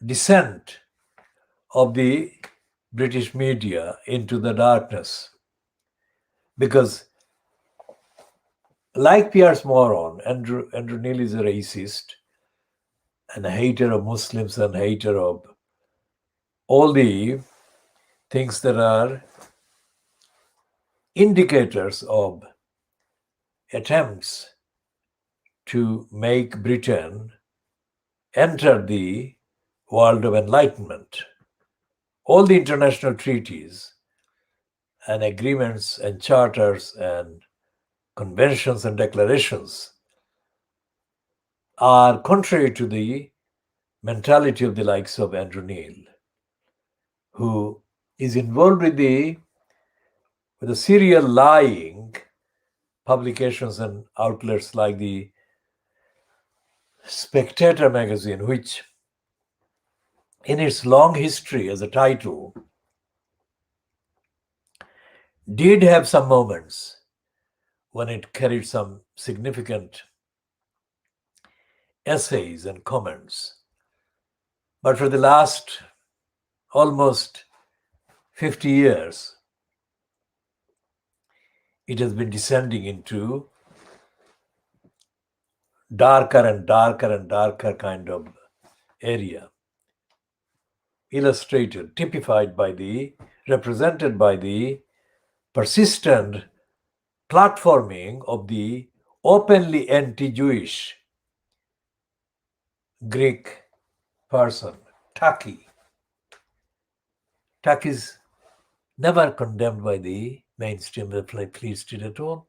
descent of the British media into the darkness. Because, like Piers Morgan, Andrew Neil is a racist and a hater of Muslims and hater of all the things that are indicators of attempts to make Britain enter the world of enlightenment. All the international treaties and agreements and charters and conventions and declarations are contrary to the mentality of the likes of Andrew Neil, who is involved with the serial lying publications and outlets like the Spectator magazine, which in its long history as a title did have some moments when it carried some significant essays and comments. But for the last almost 50 years, it has been descending into darker and darker and darker kind of area, illustrated, typified by represented by the persistent platforming of the openly anti-Jewish Greek person, Taki. Taki is never condemned by the mainstream Fleet Street at all.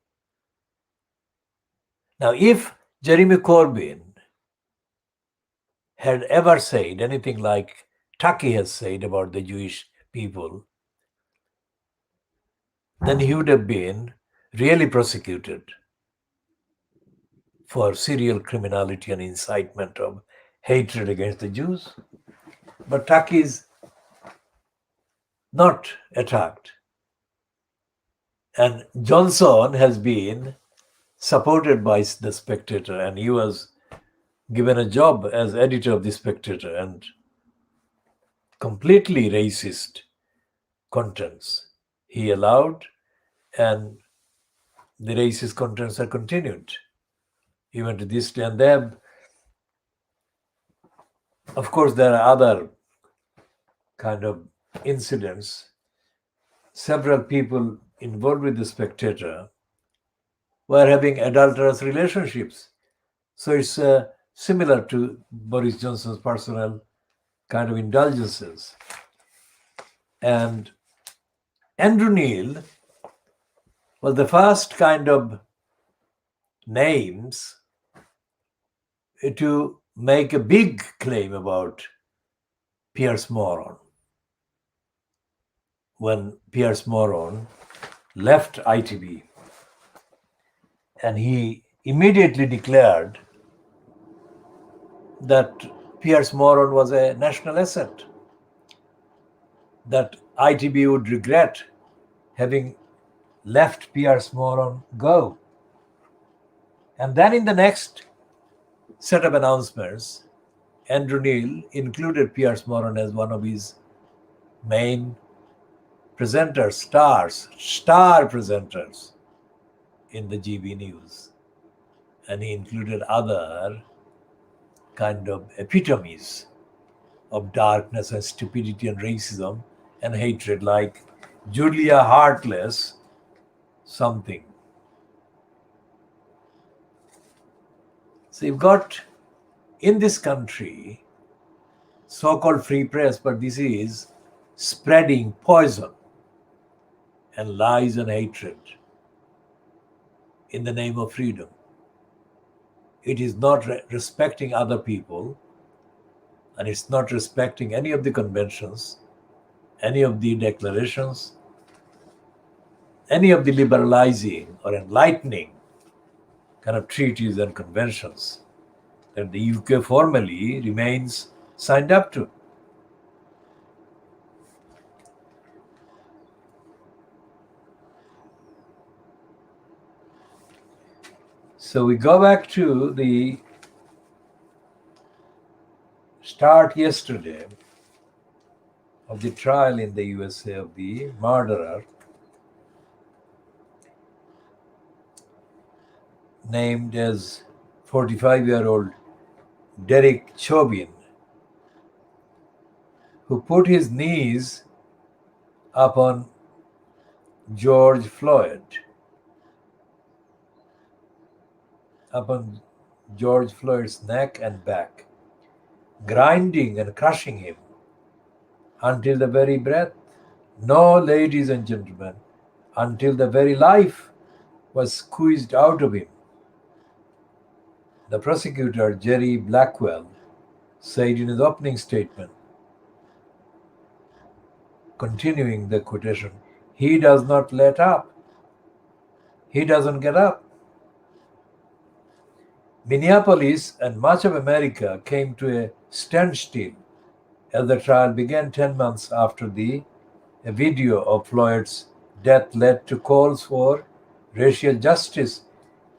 Now, if Jeremy Corbyn had ever said anything like Taki has said about the Jewish people, then he would have been really prosecuted for serial criminality and incitement of hatred against the Jews. But Taki is not attacked. And Johnson has been supported by the Spectator, and he was given a job as editor of the Spectator, and completely racist contents he allowed, and the racist contents are continued even to this day. And they have, of course, there are other kind of incidents. Several people involved with the Spectator were having adulterous relationships. So it's similar to Boris Johnson's personal kind of indulgences. And Andrew Neil was the first kind of names to make a big claim about Piers Morgan. When Piers Morgan left ITV, and he immediately declared that Piers Morgan was a national asset, that ITV would regret having left Piers Morgan go. And then in the next set of announcements, Andrew Neil included Piers Morgan as one of his main presenters, star presenters in the GB News. And he included other kind of epitomes of darkness and stupidity and racism and hatred, like Julia Heartless something. So you've got in this country so-called free press, but this is spreading poison and lies and hatred in the name of freedom. It is not respecting other people, and it's not respecting any of the conventions, any of the declarations, any of the liberalizing or enlightening kind of treaties and conventions that the UK formally remains signed up to. So we go back to the start yesterday of the trial in the USA of the murderer named as 45-year-old Derek Chauvin, who put his knees upon George Floyd, upon George Floyd's neck and back, grinding and crushing him until the very breath. No, ladies and gentlemen, until the very life was squeezed out of him. The prosecutor, Jerry Blackwell, said in his opening statement, continuing the quotation, "He does not let up. He doesn't get up." Minneapolis and much of America came to a standstill as the trial began 10 months after a video of Floyd's death led to calls for racial justice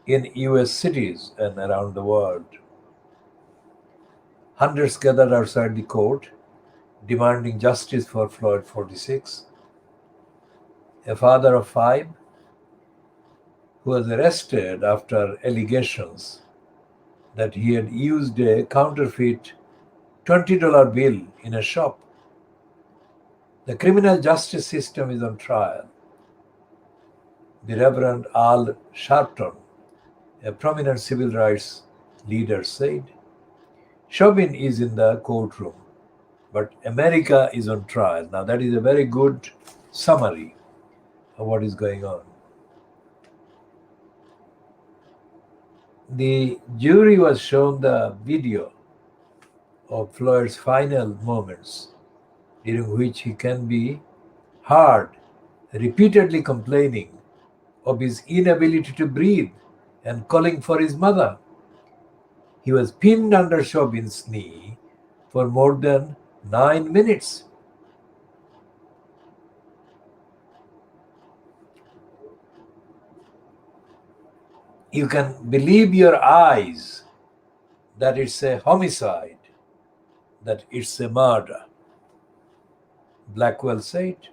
in US cities and around the world. Hundreds gathered outside the court, demanding justice for Floyd 46, a father of 5 who was arrested after allegations that he had used a counterfeit $20 bill in a shop. The criminal justice system is on trial, the Reverend Al Sharpton, a prominent civil rights leader, said. Chauvin is in the courtroom, but America is on trial. Now, that is a very good summary of what is going on. The jury was shown the video of Floyd's final moments, during which he can be heard repeatedly complaining of his inability to breathe and calling for his mother. He was pinned under Chauvin's knee for more than 9 minutes. You can believe your eyes that it's a homicide, that it's a murder, Blackwell said.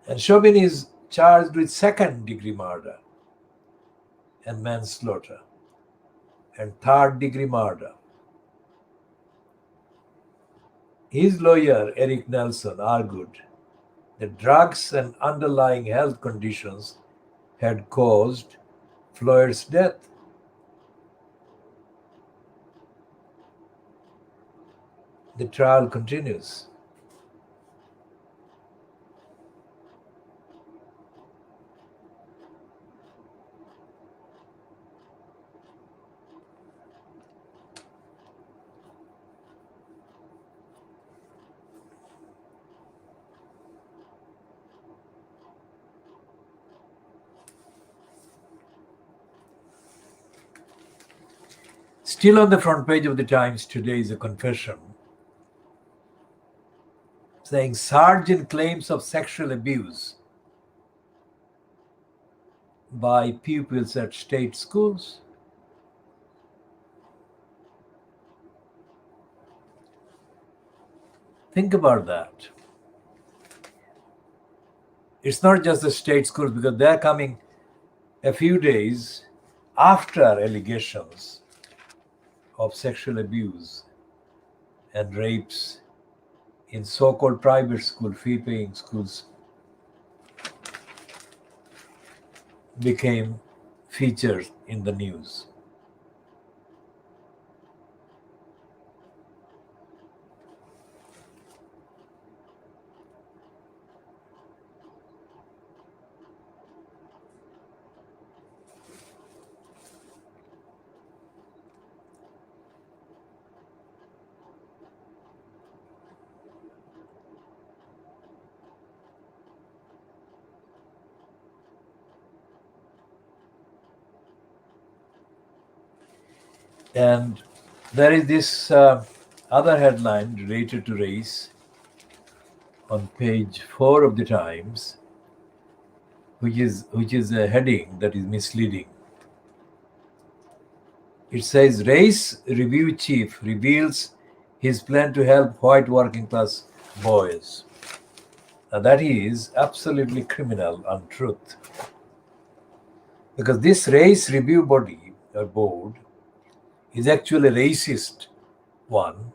And Chauvin is charged with second-degree murder and manslaughter and third-degree murder. His lawyer, Eric Nelson, argued that drugs and underlying health conditions had caused Floyd's death. The trial continues. Still on the front page of the Times today is a confession saying Sergeant claims of sexual abuse by pupils at state schools. Think about that. It's not just the state schools, because they're coming a few days after allegations of sexual abuse and rapes in so-called private school, fee-paying schools became featured in the news. And there is this other headline related to race on page 4 of the Times, which is a heading that is misleading. It says Race Review Chief reveals his plan to help white working class boys. Now that is absolutely criminal untruth. Because this race review body or board is actually a racist one.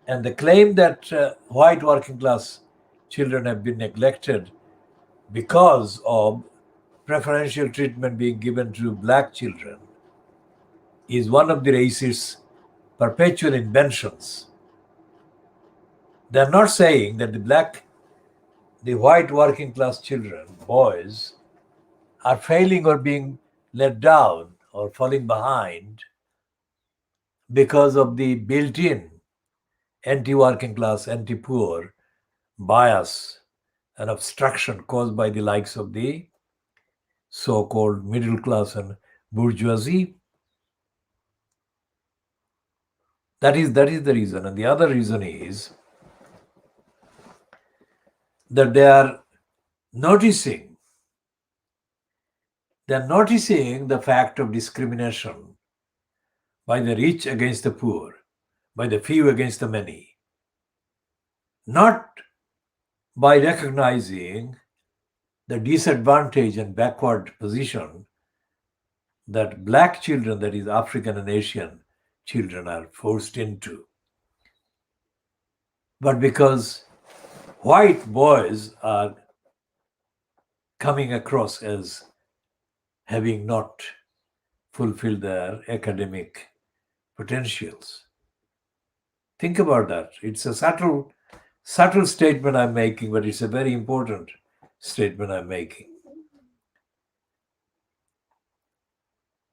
And the claim that white working class children have been neglected because of preferential treatment being given to black children is one of the racist perpetual inventions. They're not saying that the white working class children, boys, are failing or being let down or falling behind because of the built-in anti-working class, anti-poor bias and obstruction caused by the likes of the so-called middle class and bourgeoisie. That is the reason. And the other reason is that noticing they're noticing the fact of discrimination by the rich against the poor, by the few against the many, not by recognizing the disadvantage and backward position that black children, that is African and Asian children, are forced into. But because white boys are coming across as having not fulfilled their academic potentials. Think about that. It's a subtle statement I'm making, but it's a very important statement I'm making.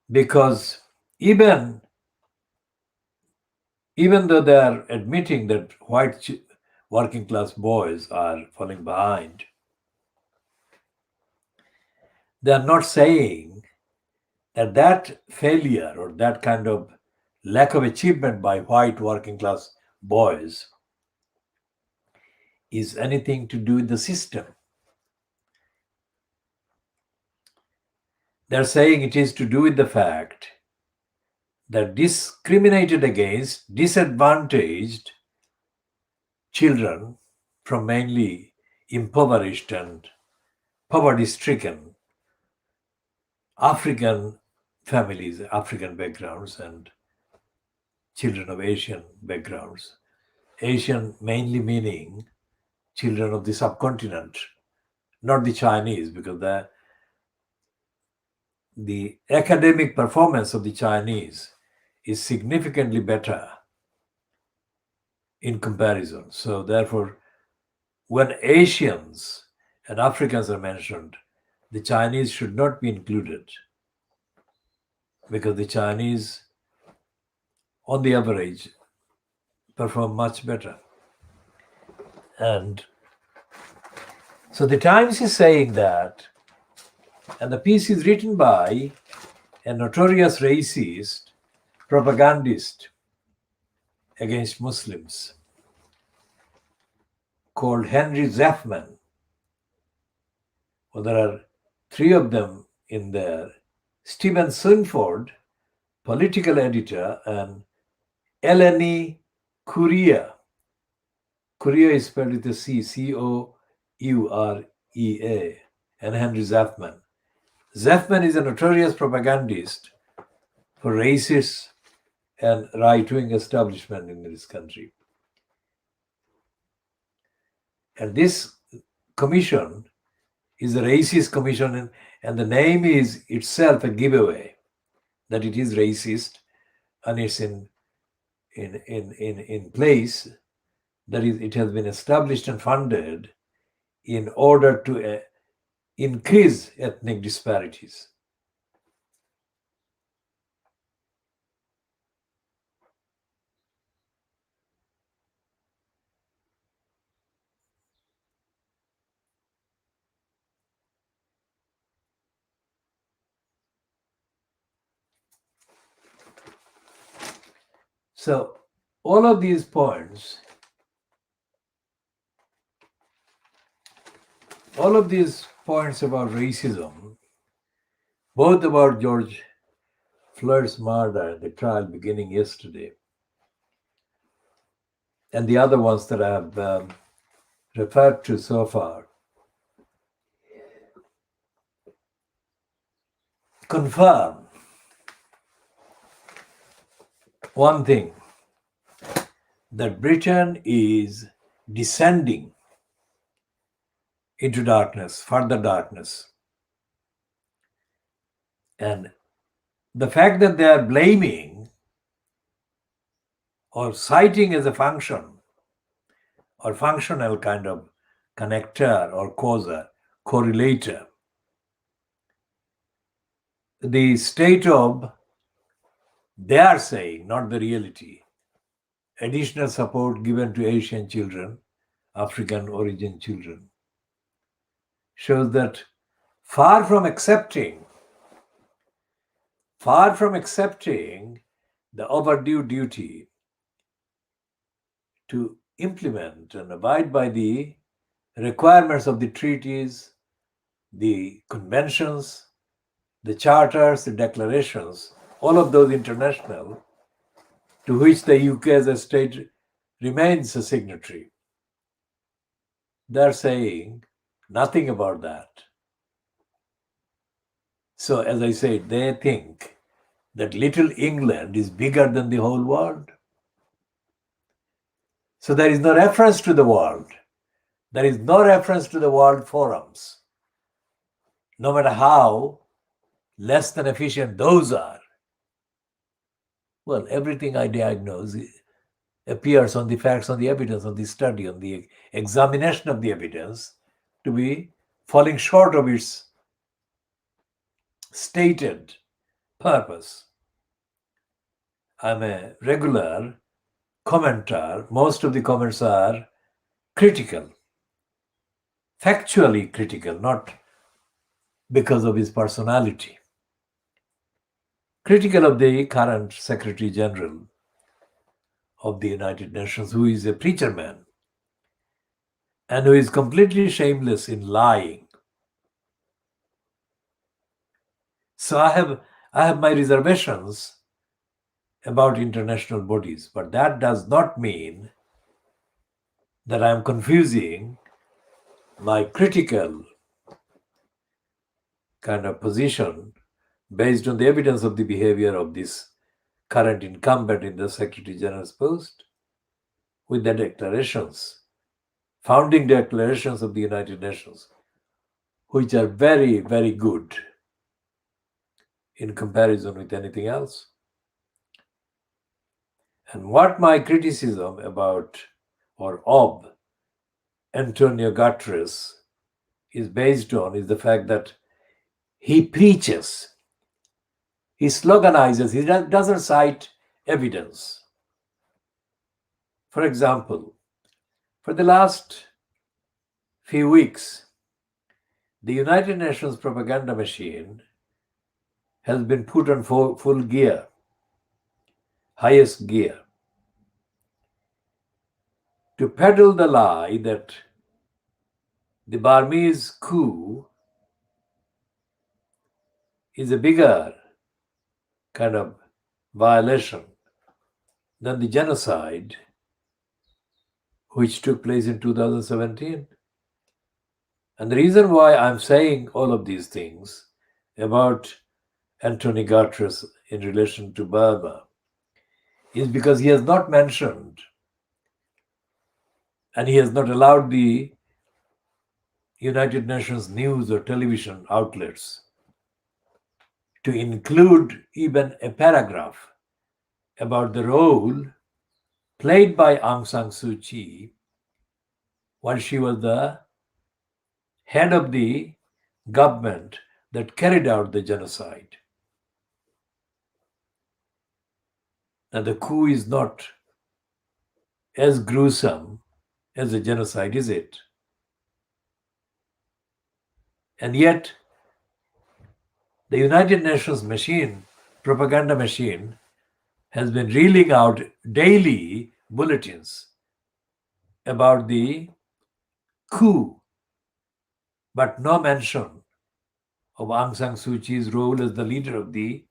Because even though they are admitting that white working class boys are falling behind, they are not saying that failure or that kind of lack of achievement by white working class boys is anything to do with the system. They're saying it is to do with the fact that discriminated against, disadvantaged children from mainly impoverished and poverty-stricken African families, African backgrounds, and children of Asian backgrounds. Asian mainly meaning children of the subcontinent, not the Chinese, because the academic performance of the Chinese is significantly better in comparison. So therefore, when Asians and Africans are mentioned, the Chinese should not be included, because the Chinese, on the average, perform much better. And so the Times is saying that, and the piece is written by a notorious racist propagandist against Muslims called Henry Zeffman. Well, there are three of them in there. Stephen Sunford, political editor, and Eleni Courea. Courea is spelled with a C, Courea, and Henry Zeffman. Zeffman is a notorious propagandist for racist and right-wing establishment in this country. And this commission is a racist commission, and the name is itself a giveaway that it is racist, and it's in place, that is, it has been established and funded in order to increase ethnic disparities. So all of these points, about racism, both about George Floyd's murder and the trial beginning yesterday, and the other ones that I have referred to so far, confirm one thing, that Britain is descending into darkness, further darkness. And the fact that they are blaming or citing as a function or functional kind of connector or causa, correlator, the state of, they are saying, not the reality, additional support given to Asian children, African origin children, shows that far from accepting the overdue duty to implement and abide by the requirements of the treaties, the conventions, the charters, the declarations, all of those international, to which the UK as a state remains a signatory. They're saying nothing about that. So, as I said, they think that little England is bigger than the whole world. So there is no reference to the world. There is no reference to the world forums, no matter how less than efficient those are. Well, everything I diagnose appears on the facts, on the evidence, on the study, on the examination of the evidence to be falling short of its stated purpose. I'm a regular commenter. Most of the comments are critical, factually critical, not because of his personality. Critical of the current Secretary General of the United Nations, who is a preacher man and who is completely shameless in lying. So I have my reservations about international bodies, but that does not mean that I am confusing my critical kind of position based on the evidence of the behavior of this current incumbent in the Secretary General's post with the declarations, founding declarations of the United Nations, which are very, very good in comparison with anything else. And what my criticism about or of Antonio Guterres is based on is the fact that he preaches, he sloganizes, he doesn't cite evidence. For example, for the last few weeks, the United Nations propaganda machine has been put on full gear, highest gear, to peddle the lie that the Burmese coup is a bigger kind of violation than the genocide which took place in 2017. And the reason why I'm saying all of these things about Antonio Guterres in relation to Burma is because he has not mentioned and he has not allowed the United Nations news or television outlets to include even a paragraph about the role played by Aung San Suu Kyi while she was the head of the government that carried out the genocide. Now, the coup is not as gruesome as a genocide, is it? And yet, the United Nations machine, propaganda machine, has been reeling out daily bulletins about the coup, but no mention of Aung San Suu Kyi's role as the leader of the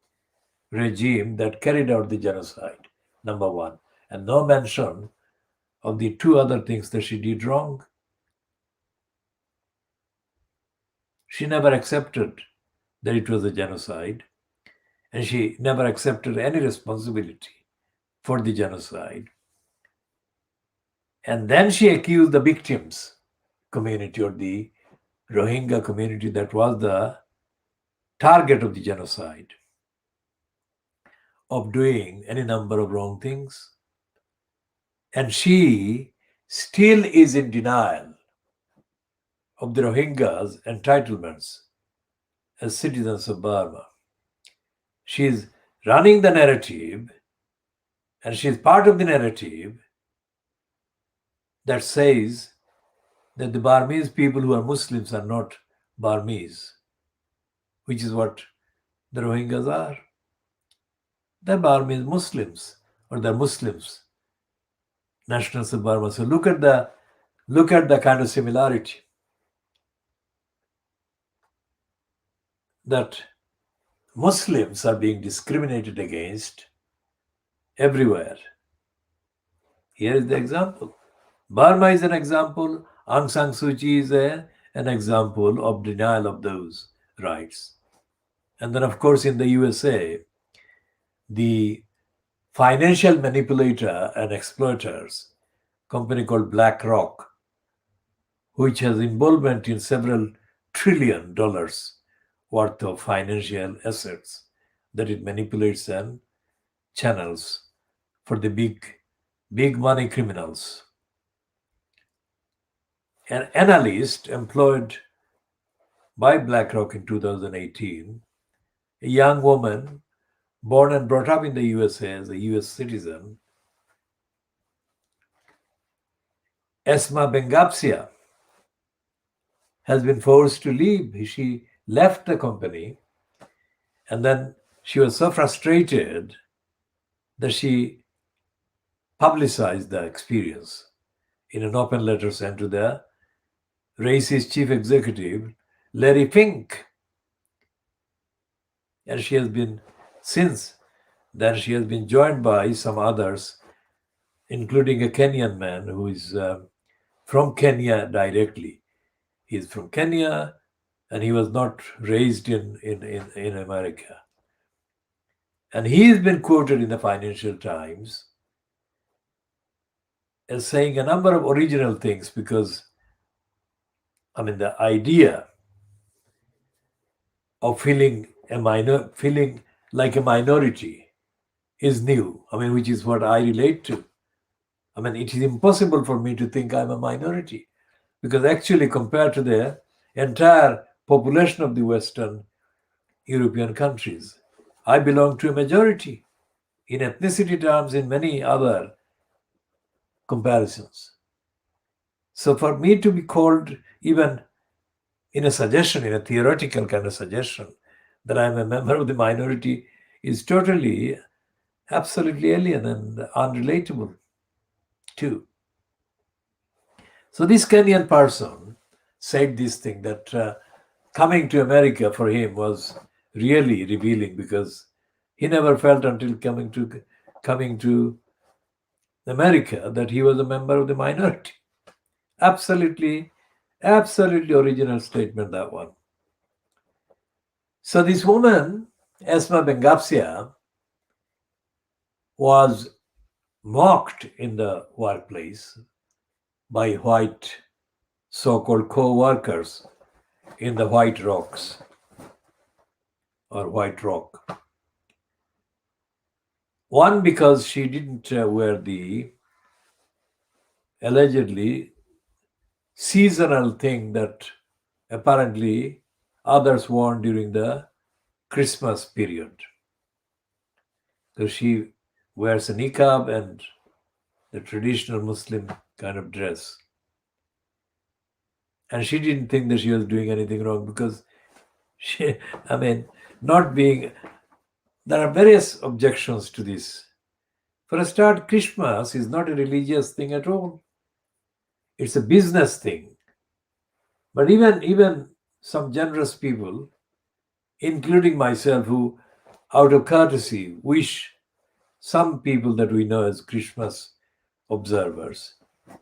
regime that carried out the genocide, number one, and no mention of the two other things that she did wrong. She never accepted that it was a genocide, and she never accepted any responsibility for the genocide. And then she accused the victims community, or the Rohingya community that was the target of the genocide, of doing any number of wrong things. And she still is in denial of the Rohingyas' entitlements as citizens of Burma. She is running the narrative, and she is part of the narrative that says that the Burmese people who are Muslims are not Burmese, which is what the Rohingyas are. They're Burmese Muslims, or they're Muslims, nationals of Burma. So look at the kind of similarity that Muslims are being discriminated against everywhere. Here is the example. Burma is an example. Aung San Suu Kyi is an example of denial of those rights. And then, of course, in the USA, the financial manipulator and exploiters, company called BlackRock, which has involvement in several $trillion worth of financial assets that it manipulates and channels for the big money criminals. An analyst employed by BlackRock in 2018, a young woman born and brought up in the USA as a US citizen, Esma Bengapsia, has been forced to leave. She left the company, and then she was so frustrated that she publicized the experience in an open letter sent to the racist chief executive, Larry Fink. And she has been, since then, she has been joined by some others, including a Kenyan man who is from Kenya directly. He is from Kenya, and he was not raised in America. And he has been quoted in the Financial Times as saying a number of original things, because, I mean, the idea of feeling like a minority is new. I mean, which is what I relate to. I mean, it is impossible for me to think I'm a minority, because actually, compared to the entire population of the Western European countries, I belong to a majority in ethnicity terms, in many other comparisons. So for me to be called, even in a suggestion, in a theoretical kind of suggestion, that I'm a member of the minority is totally, absolutely alien and unrelatable too. So this Kenyan person said this thing, that coming to America for him was really revealing, because he never felt until coming to America that he was a member of the minority. Absolutely original statement, that one. So this woman, Esma Bengapsia, was mocked in the workplace by white so-called co-workers in the White Rocks, or White Rock. One, because she didn't wear the allegedly seasonal thing that apparently others worn during the Christmas period. So she wears a niqab and the traditional Muslim kind of dress. And she didn't think that she was doing anything wrong, because there are various objections to this For a start, Christmas is not a religious thing at all. It's a business thing. But even some generous people, including myself, who out of courtesy wish some people that we know as Christmas observers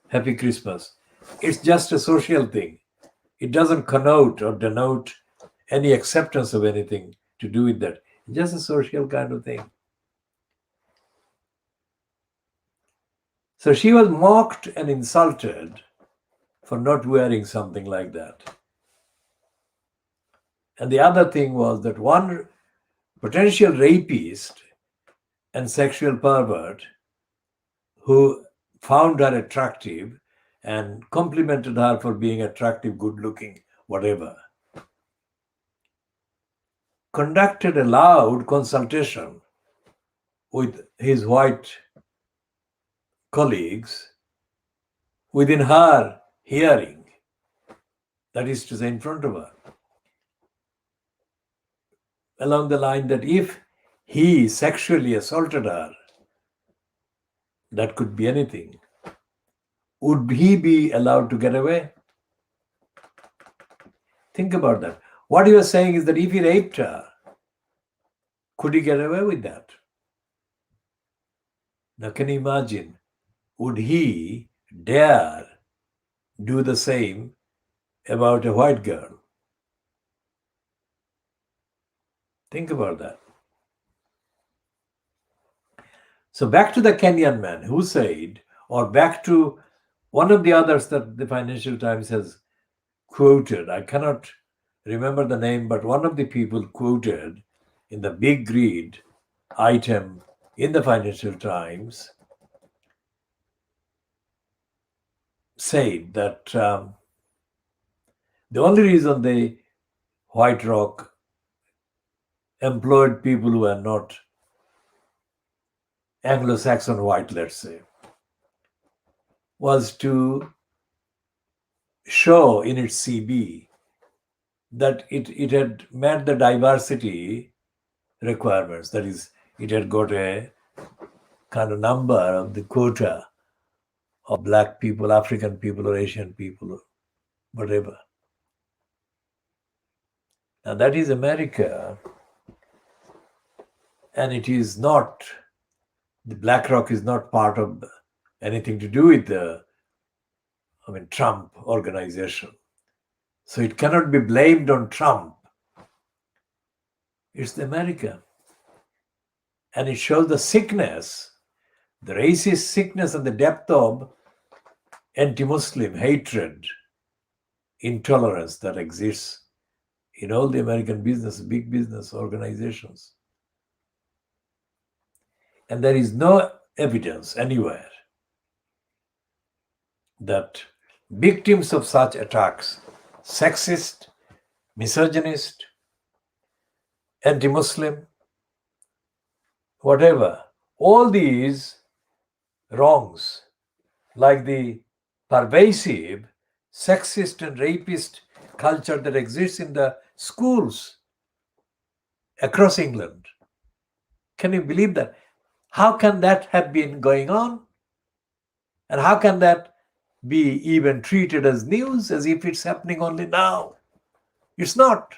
Happy Christmas. It's just a social thing. It doesn't connote or denote any acceptance of anything to do with that. It's just a social kind of thing. So she was mocked and insulted for not wearing something like that. And the other thing was that one potential rapist and sexual pervert who found her attractive and complimented her for being attractive, good looking, whatever, conducted a loud consultation with his white colleagues within her hearing, that is to say, in front of her, along the line that if he sexually assaulted her, that could be anything, would he be allowed to get away? Think about that. What you are saying is that if he raped her, could he get away with that? Now, can you imagine? Would he dare do the same about a white girl? Think about that. So back to the Kenyan man who said, or back to one of the others that the Financial Times has quoted. I cannot remember the name, but one of the people quoted in the big read item in the Financial Times said that the only reason the White Rock employed people who are not Anglo-Saxon white, let's say, was to show in its CB that it had met the diversity requirements. That is, it had got a kind of number of the quota of black people, African people, or Asian people, or whatever. Now that is America, and it is not, the BlackRock is not part of anything to do with the, Trump organization. So it cannot be blamed on Trump. It's America. And it shows the sickness, the racist sickness and the depth of anti-Muslim hatred, intolerance that exists in all the American business, big business organizations. And there is no evidence anywhere that victims of such attacks, sexist, misogynist, anti-Muslim, whatever, all these wrongs, like the pervasive sexist and rapist culture that exists in the schools across England. Can you believe that? How can that have been going on? And how can that be even treated as news, as if it's happening only now? It's not.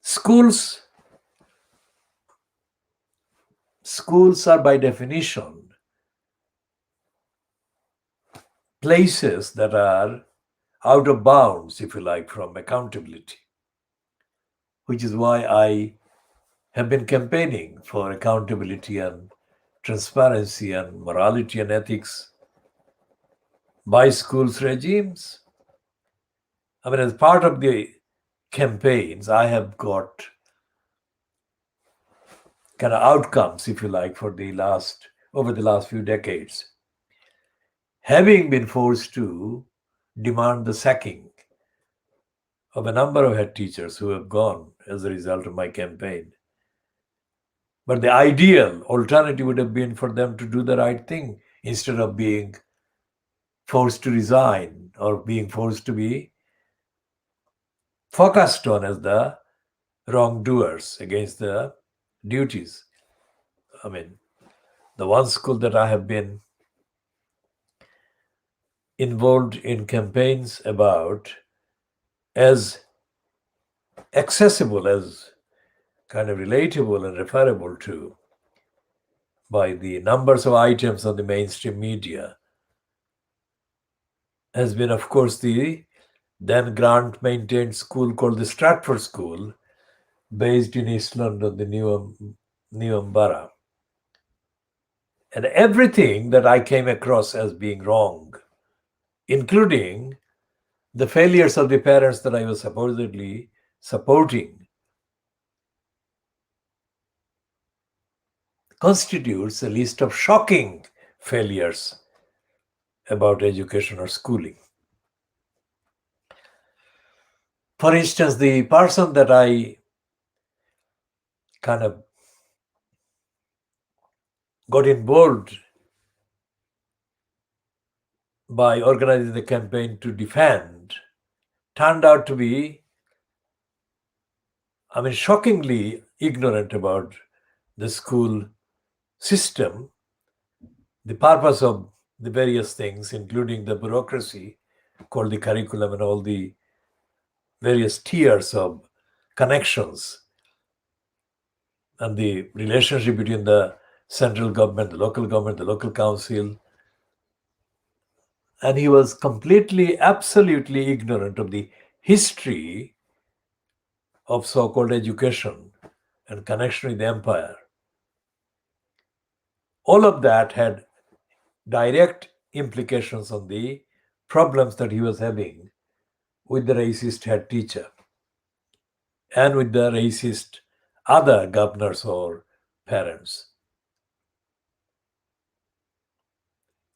Schools are by definition places that are out of bounds, if you like, from accountability, which is why I have been campaigning for accountability and transparency and morality and ethics by schools regimes. As part of the campaigns, I have got kind of outcomes, if you like, for over the last few decades, having been forced to demand the sacking of a number of head teachers who have gone as a result of my campaign. But the ideal alternative would have been for them to do the right thing instead of being forced to resign or being forced to be focused on as the wrongdoers against the duties. I mean, the one school that I have been involved in campaigns about, as accessible, as kind of relatable and referable to by the numbers of items on the mainstream media, has been, of course, the then Grant maintained school called the Stratford School, based in East London, the Newham Borough. And everything that I came across as being wrong, including the failures of the parents that I was supposedly supporting, constitutes a list of shocking failures about education or schooling. For instance, the person that I kind of got involved by organizing the campaign to defend turned out to be, shockingly ignorant about the school system, the purpose of the various things, including the bureaucracy called the curriculum and all the various tiers of connections and the relationship between the central government, the local council. And he was completely, absolutely ignorant of the history of so-called education and connection with the empire. All of that had direct implications on the problems that he was having with the racist head teacher and with the racist other governors or parents.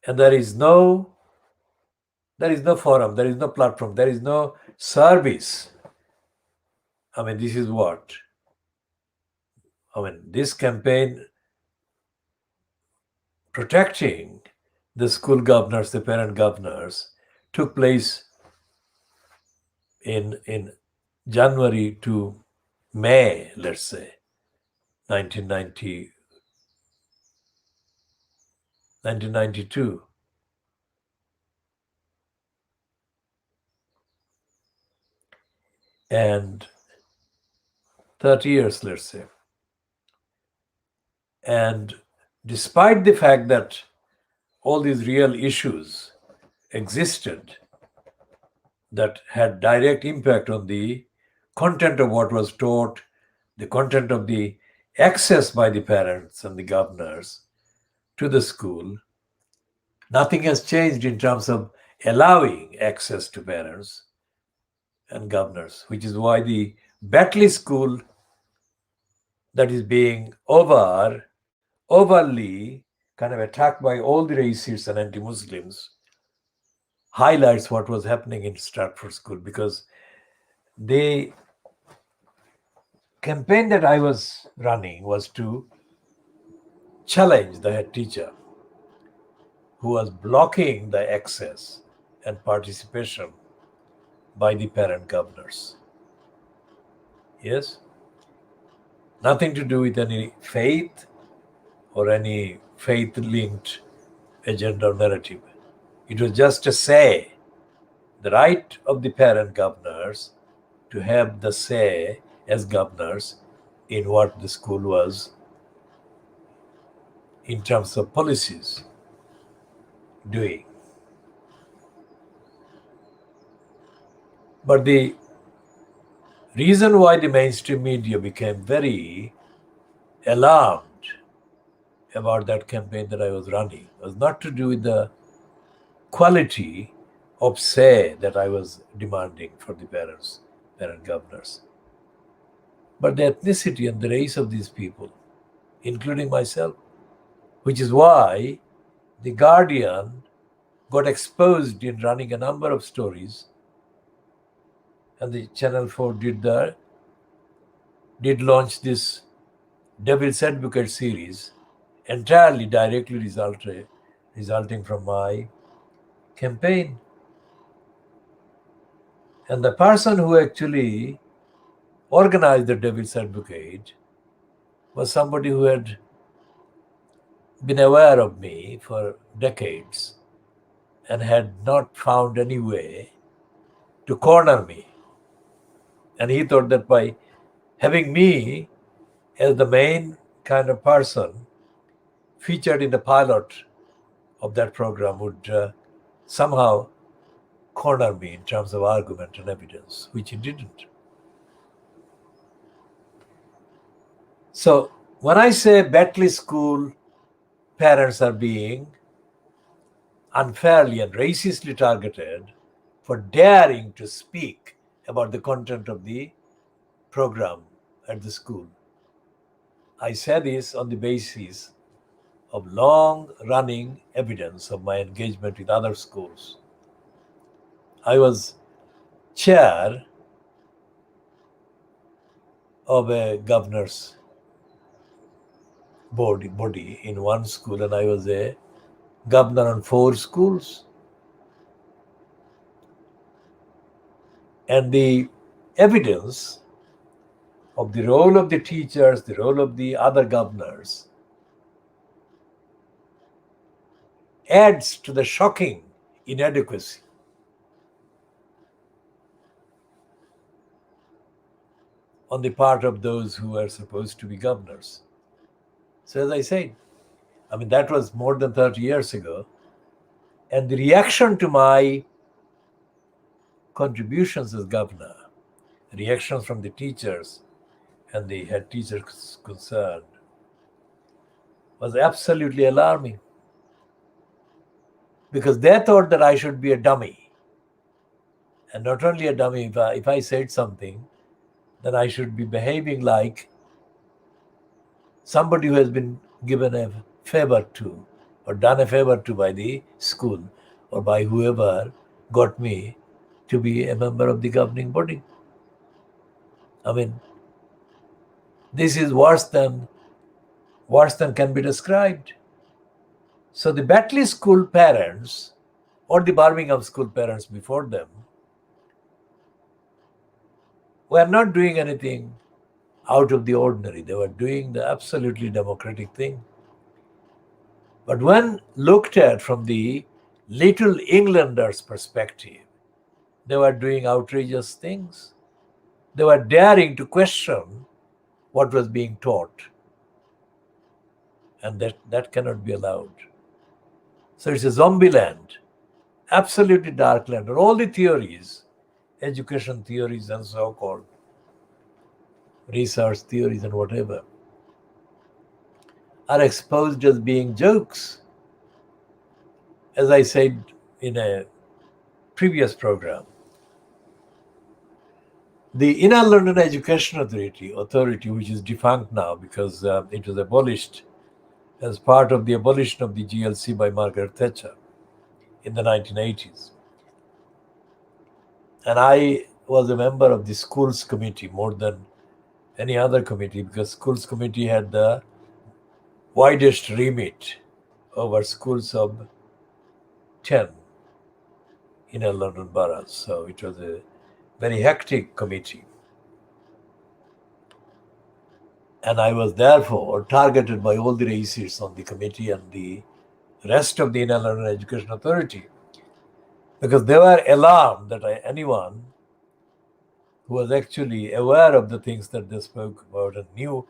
And there is no forum, there is no platform, there is no service. This is what this campaign protecting the school governors, the parent governors, took place in January to May, let's say, 1992. And 30 years, let's say. And despite the fact that all these real issues existed that had direct impact on the content of what was taught, the content of the access by the parents and the governors to the school, nothing has changed in terms of allowing access to parents and governors, which is why the Batley School that is being overly kind of attacked by all the racists and anti-Muslims highlights what was happening in Stratford School, because the campaign that I was running was to challenge the head teacher who was blocking the access and participation by the parent governors. Yes? Nothing to do with any faith or any faith-linked agenda or narrative. It was just to say the right of the parent governors to have the say as governors in what the school was in terms of policies doing. But the reason why the mainstream media became very alarmed about that campaign that I was running was not to do with the quality of say that I was demanding for the parent governors, but the ethnicity and the race of these people, including myself, which is why the Guardian got exposed in running a number of stories, and the Channel 4 did launch this Devil's Advocate series, entirely directly resulting from my campaign. And the person who actually organized the Devil's Advocate was somebody who had been aware of me for decades and had not found any way to corner me. And he thought that by having me as the main kind of person featured in the pilot of that program would somehow corner me in terms of argument and evidence, which he didn't. So when I say Batley School parents are being unfairly and racistly targeted for daring to speak about the content of the program at the school, I say this on the basis of long-running evidence of my engagement with other schools. I was chair of a governor's body in one school, and I was a governor on 4 schools. And the evidence of the role of the teachers, the role of the other governors, adds to the shocking inadequacy on the part of those who are supposed to be governors. So as I said, that was more than 30 years ago. And the reaction to my contributions as governor, reactions from the teachers and the head teachers concerned, was absolutely alarming. Because they thought that I should be a dummy. And not only a dummy, if I said something, then I should be behaving like somebody who has been given a favor to or done a favor to by the school or by whoever got me to be a member of the governing body. This is worse than can be described. So the Batley School parents or the Birmingham School parents before them were not doing anything out of the ordinary. They were doing the absolutely democratic thing. But when looked at from the Little Englanders' perspective, they were doing outrageous things. They were daring to question what was being taught. And that cannot be allowed. So it's a zombie land, absolutely dark land, and all the theories, education theories and so-called research theories and whatever, are exposed as being jokes. As I said in a previous program, the Inner London Education Authority, which is defunct now because it was abolished as part of the abolition of the GLC by Margaret Thatcher in the 1980s. And I was a member of the Schools Committee more than any other committee because Schools Committee had the widest remit over schools of 10 Inner London boroughs. So it was a very hectic committee. And I was therefore targeted by all the racists on the committee and the rest of the Inner London Education Authority because they were alarmed that anyone who was actually aware of the things that they spoke about and knew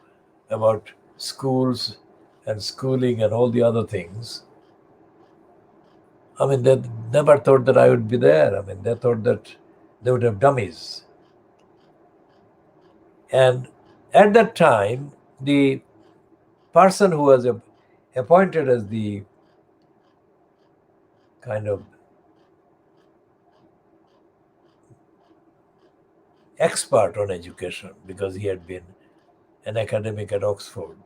about schools and schooling and all the other things, they never thought that I would be there. They thought that they would have dummies. And at that time, the person who was appointed as the kind of expert on education, because he had been an academic at Oxford,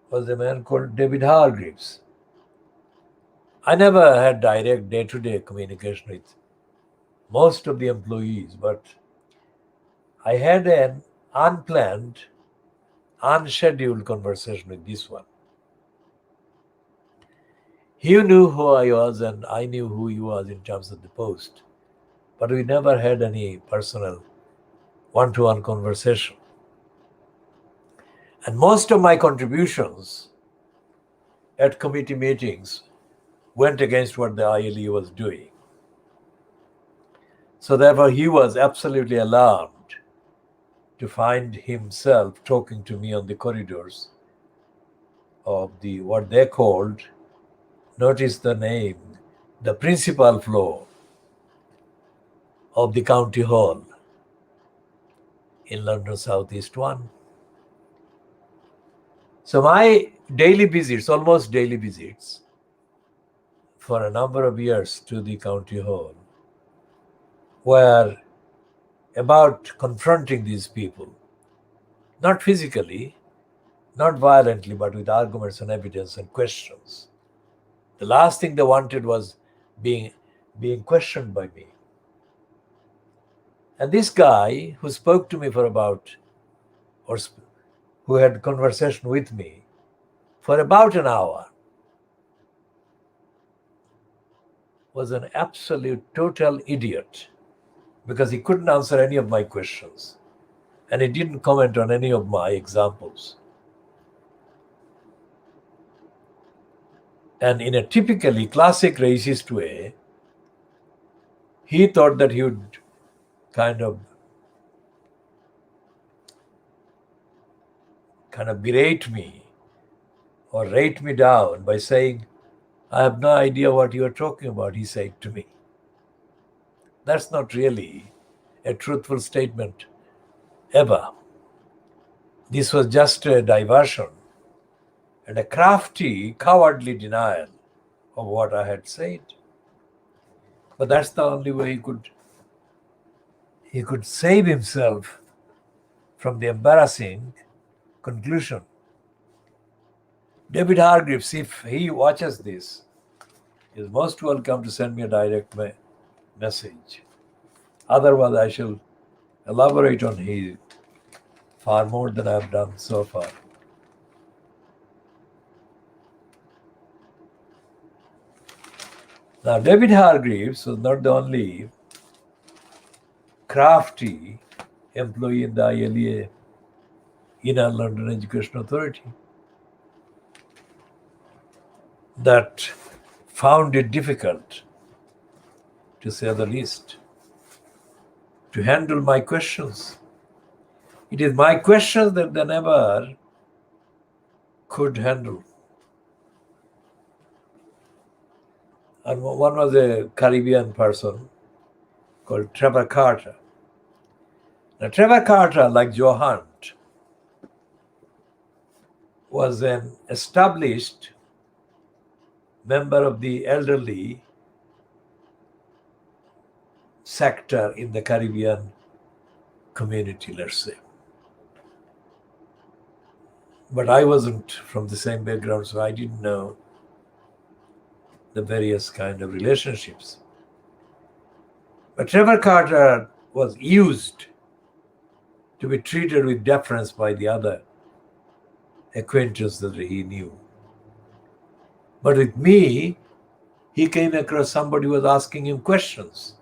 was a man called David Hargreaves. I never had direct day-to-day communication with most of the employees, but I had an unplanned, unscheduled conversation with this one. He knew who I was and I knew who he was in terms of the post, but we never had any personal one-to-one conversation. And most of my contributions at committee meetings went against what the ILE was doing. So therefore, he was absolutely alarmed to find himself talking to me on the corridors of the what they called, notice the name, the principal floor of the county hall in London Southeast 1. So my daily visits, almost daily visits, for a number of years to the county hall were about confronting these people, not physically, not violently, but with arguments and evidence and questions. The last thing they wanted was being questioned by me. And this guy who spoke to me for about, or who had conversation with me for about an hour, was an absolute total idiot, because he couldn't answer any of my questions and he didn't comment on any of my examples. And in a typically classic racist way, he thought that he would kind of berate me or rate me down by saying, "I have no idea what you are talking about," he said to me. That's not really a truthful statement ever. This was just a diversion and a crafty, cowardly denial of what I had said. But that's the only way he could save himself from the embarrassing conclusion. David Hargreaves, if he watches this, is most welcome to send me a direct message. Otherwise, I shall elaborate on his far more than I've done so far. Now, David Hargreaves was not the only crafty employee in the ILA, Inner London Education Authority, that found it difficult, to say the least, to handle my questions. It is my questions that they never could handle. And one was a Caribbean person called Trevor Carter. Now, Trevor Carter, like Joe Hunt, was an established member of the elderly sector in the Caribbean community, let's say. But I wasn't from the same background, so I didn't know the various kind of relationships. But Trevor Carter was used to be treated with deference by the other acquaintances that he knew. But with me, he came across somebody who was asking him questions.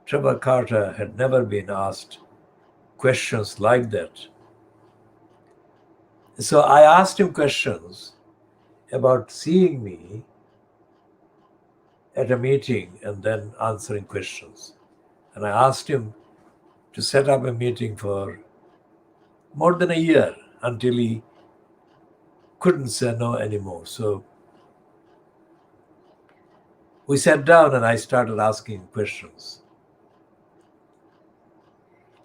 Trevor Carter had never been asked questions like that. So I asked him questions about seeing me at a meeting and then answering questions. And I asked him to set up a meeting for more than a year until he couldn't say no anymore. So we sat down and I started asking questions.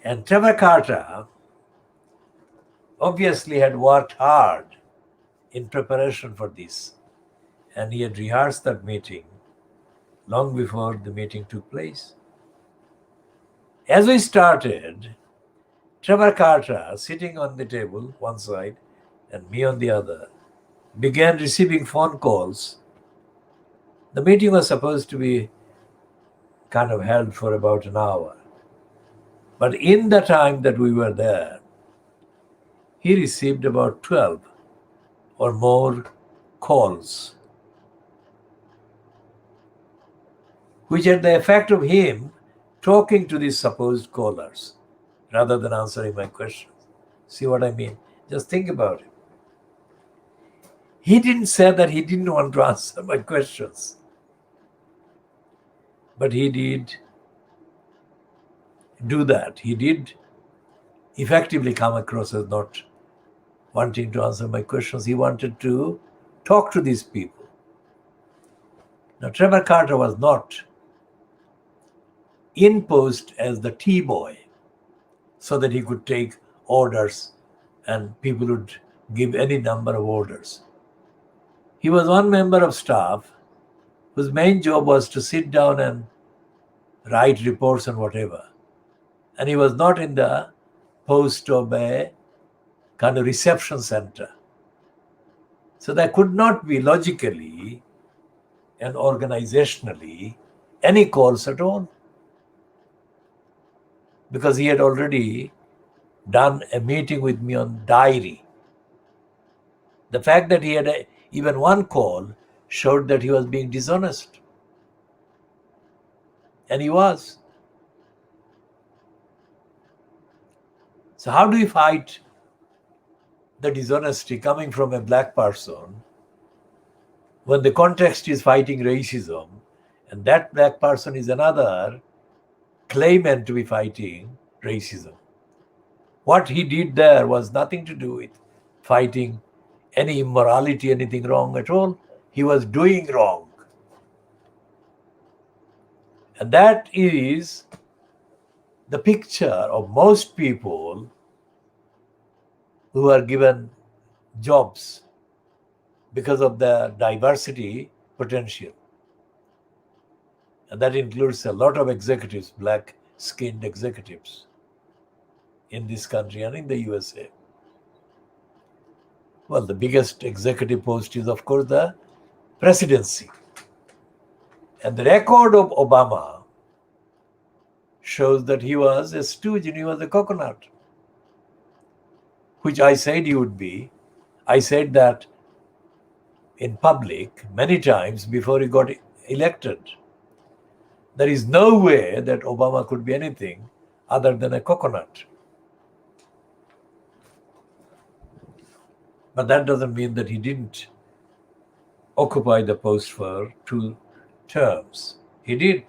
And Trevor Carter obviously had worked hard in preparation for this. And he had rehearsed that meeting long before the meeting took place. As we started, Trevor Carter, sitting on the table one side and me on the other, began receiving phone calls. The meeting was supposed to be kind of held for about an hour. But in the time that we were there, he received about 12 or more calls, which had the effect of him talking to these supposed callers rather than answering my questions. See what I mean? Just think about it. He didn't say that he didn't want to answer my questions, but he did do that. He did effectively come across as not wanting to answer my questions. He wanted to talk to these people. Now, Trevor Carter was not in post as the tea boy so that he could take orders and people would give any number of orders. He was one member of staff whose main job was to sit down and write reports and whatever. And he was not in the post of a kind of reception center. So there could not be logically and organizationally any calls at all, because he had already done a meeting with me on diary. The fact that he had even one call showed that he was being dishonest. And he was. So how do you fight the dishonesty coming from a black person when the context is fighting racism and that black person is another claimant to be fighting racism? What he did there was nothing to do with fighting any immorality, anything wrong at all. He was doing wrong. And that is the picture of most people who are given jobs because of their diversity potential. And that includes a lot of executives, black-skinned executives in this country and in the USA. Well, the biggest executive post is, of course, the presidency. And the record of Obama shows that he was a stooge and he was a coconut, which I said he would be. I said that in public many times before he got elected. There is no way that Obama could be anything other than a coconut. But that doesn't mean that he didn't occupy the post for 2 terms. He did.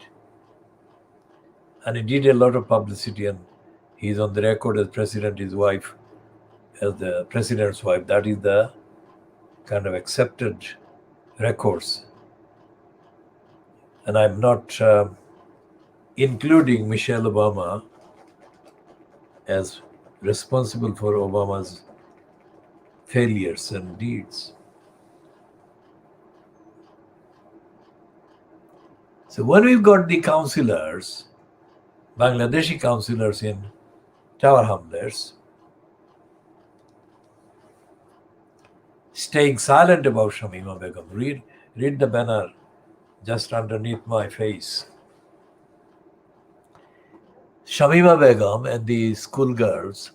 And he did a lot of publicity, and he's on the record as president, his wife, as the president's wife. That is the kind of accepted records. And I'm not including Michelle Obama as responsible for Obama's failures and deeds. So when we've got the counselors, Bangladeshi counselors in Tower Hamlets, staying silent about Shamima Begum. Read the banner just underneath my face. Shamima Begum and the schoolgirls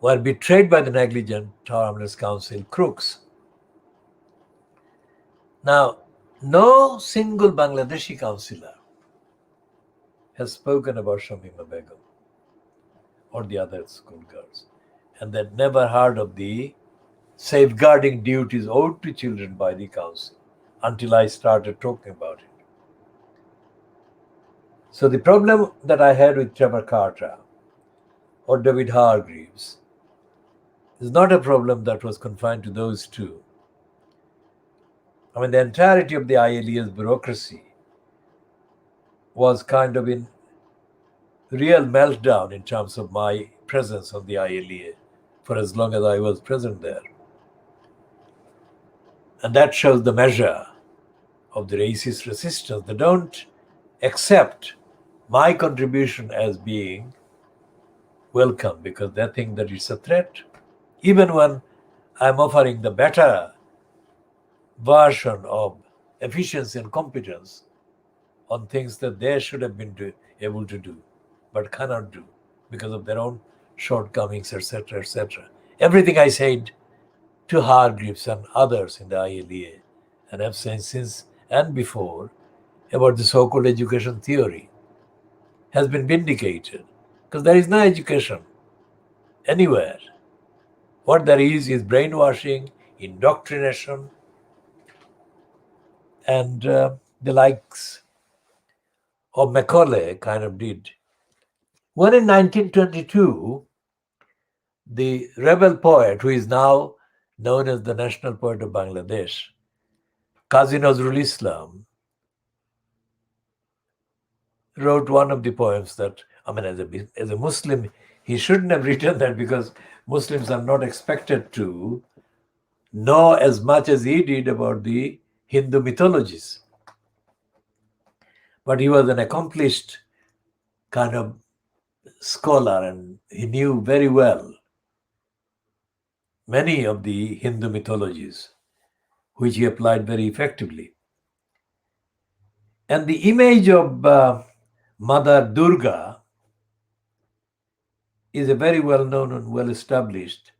were betrayed by the negligent Tower Hamlets Council crooks. Now, no single Bangladeshi councillor has spoken about Shamima Begum or the other schoolgirls, and they'd never heard of the safeguarding duties owed to children by the council until I started talking about it. So the problem that I had with Trevor Carter or David Hargreaves is not a problem that was confined to those two. I mean, the entirety of the ILEA's bureaucracy was kind of in real meltdown in terms of my presence on the ILEA for as long as I was present there. And that shows the measure of the racist resistance. They don't accept my contribution as being welcome because they think that it's a threat. Even when I'm offering the better version of efficiency and competence on things that they should have been able to do, but cannot do because of their own shortcomings, etc., etc. Everything I said to Hargreaves and others in the ILEA, and have said since and before about the so-called education theory has been vindicated, because there is no education anywhere. What there is brainwashing, indoctrination, and the likes of Macaulay kind of did. When in 1922, the rebel poet, who is now known as the national poet of Bangladesh, Qazi Nazrul Islam, wrote one of the poems that, as a Muslim, he shouldn't have written that, because Muslims are not expected to know as much as he did about the Hindu mythologies. But he was an accomplished kind of scholar, and he knew very well many of the Hindu mythologies, which he applied very effectively. And the image of Mother Durga is a very well-known and well-established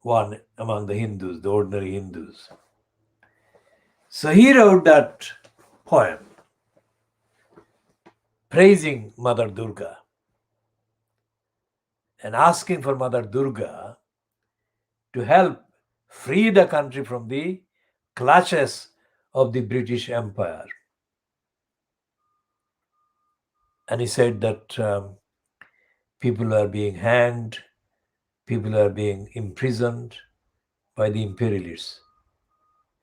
one among the Hindus, the ordinary Hindus. So he wrote that poem praising Mother Durga and asking for Mother Durga to help free the country from the clutches of the British Empire. And he said that people are being hanged, people are being imprisoned by the imperialists.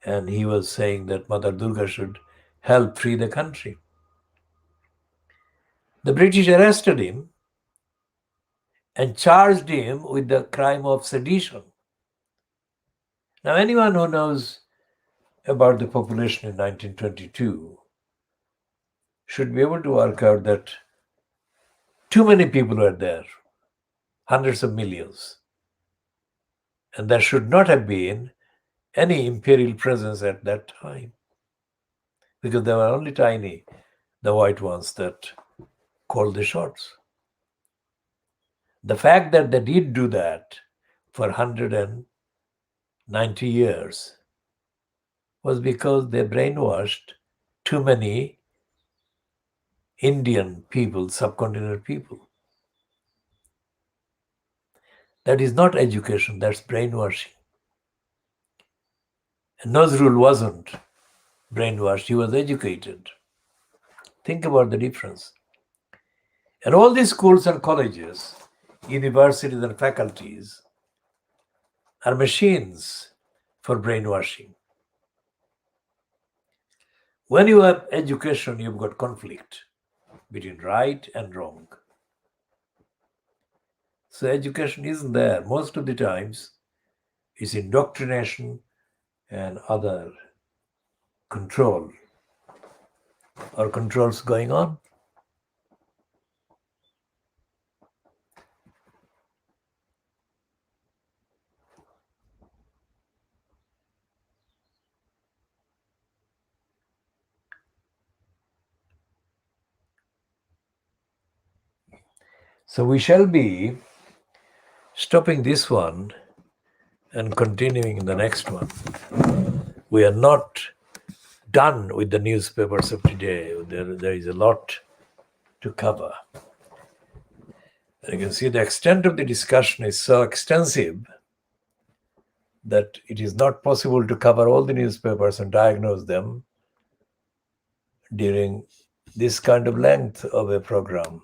And he was saying that Mother Durga should help free the country. The British arrested him and charged him with the crime of sedition. Now, anyone who knows about the population in 1922 should be able to work out that too many people were there, hundreds of millions. And there should not have been any imperial presence at that time, because they were only tiny, the white ones that called the shots. The fact that they did do that for 190 years was because they brainwashed too many Indian people, subcontinental people. That is not education, that's brainwashing. And Nazrul wasn't brainwashed, he was educated. Think about the difference. And all these schools and colleges, universities and faculties are machines for brainwashing. When you have education, you've got conflict between right and wrong. So education isn't there. Most of the times, it's indoctrination and other control or controls going on. So we shall be stopping this one and continuing in the next one. We are not done with the newspapers of today. There is a lot to cover. And you can see the extent of the discussion is so extensive that it is not possible to cover all the newspapers and diagnose them during this kind of length of a program.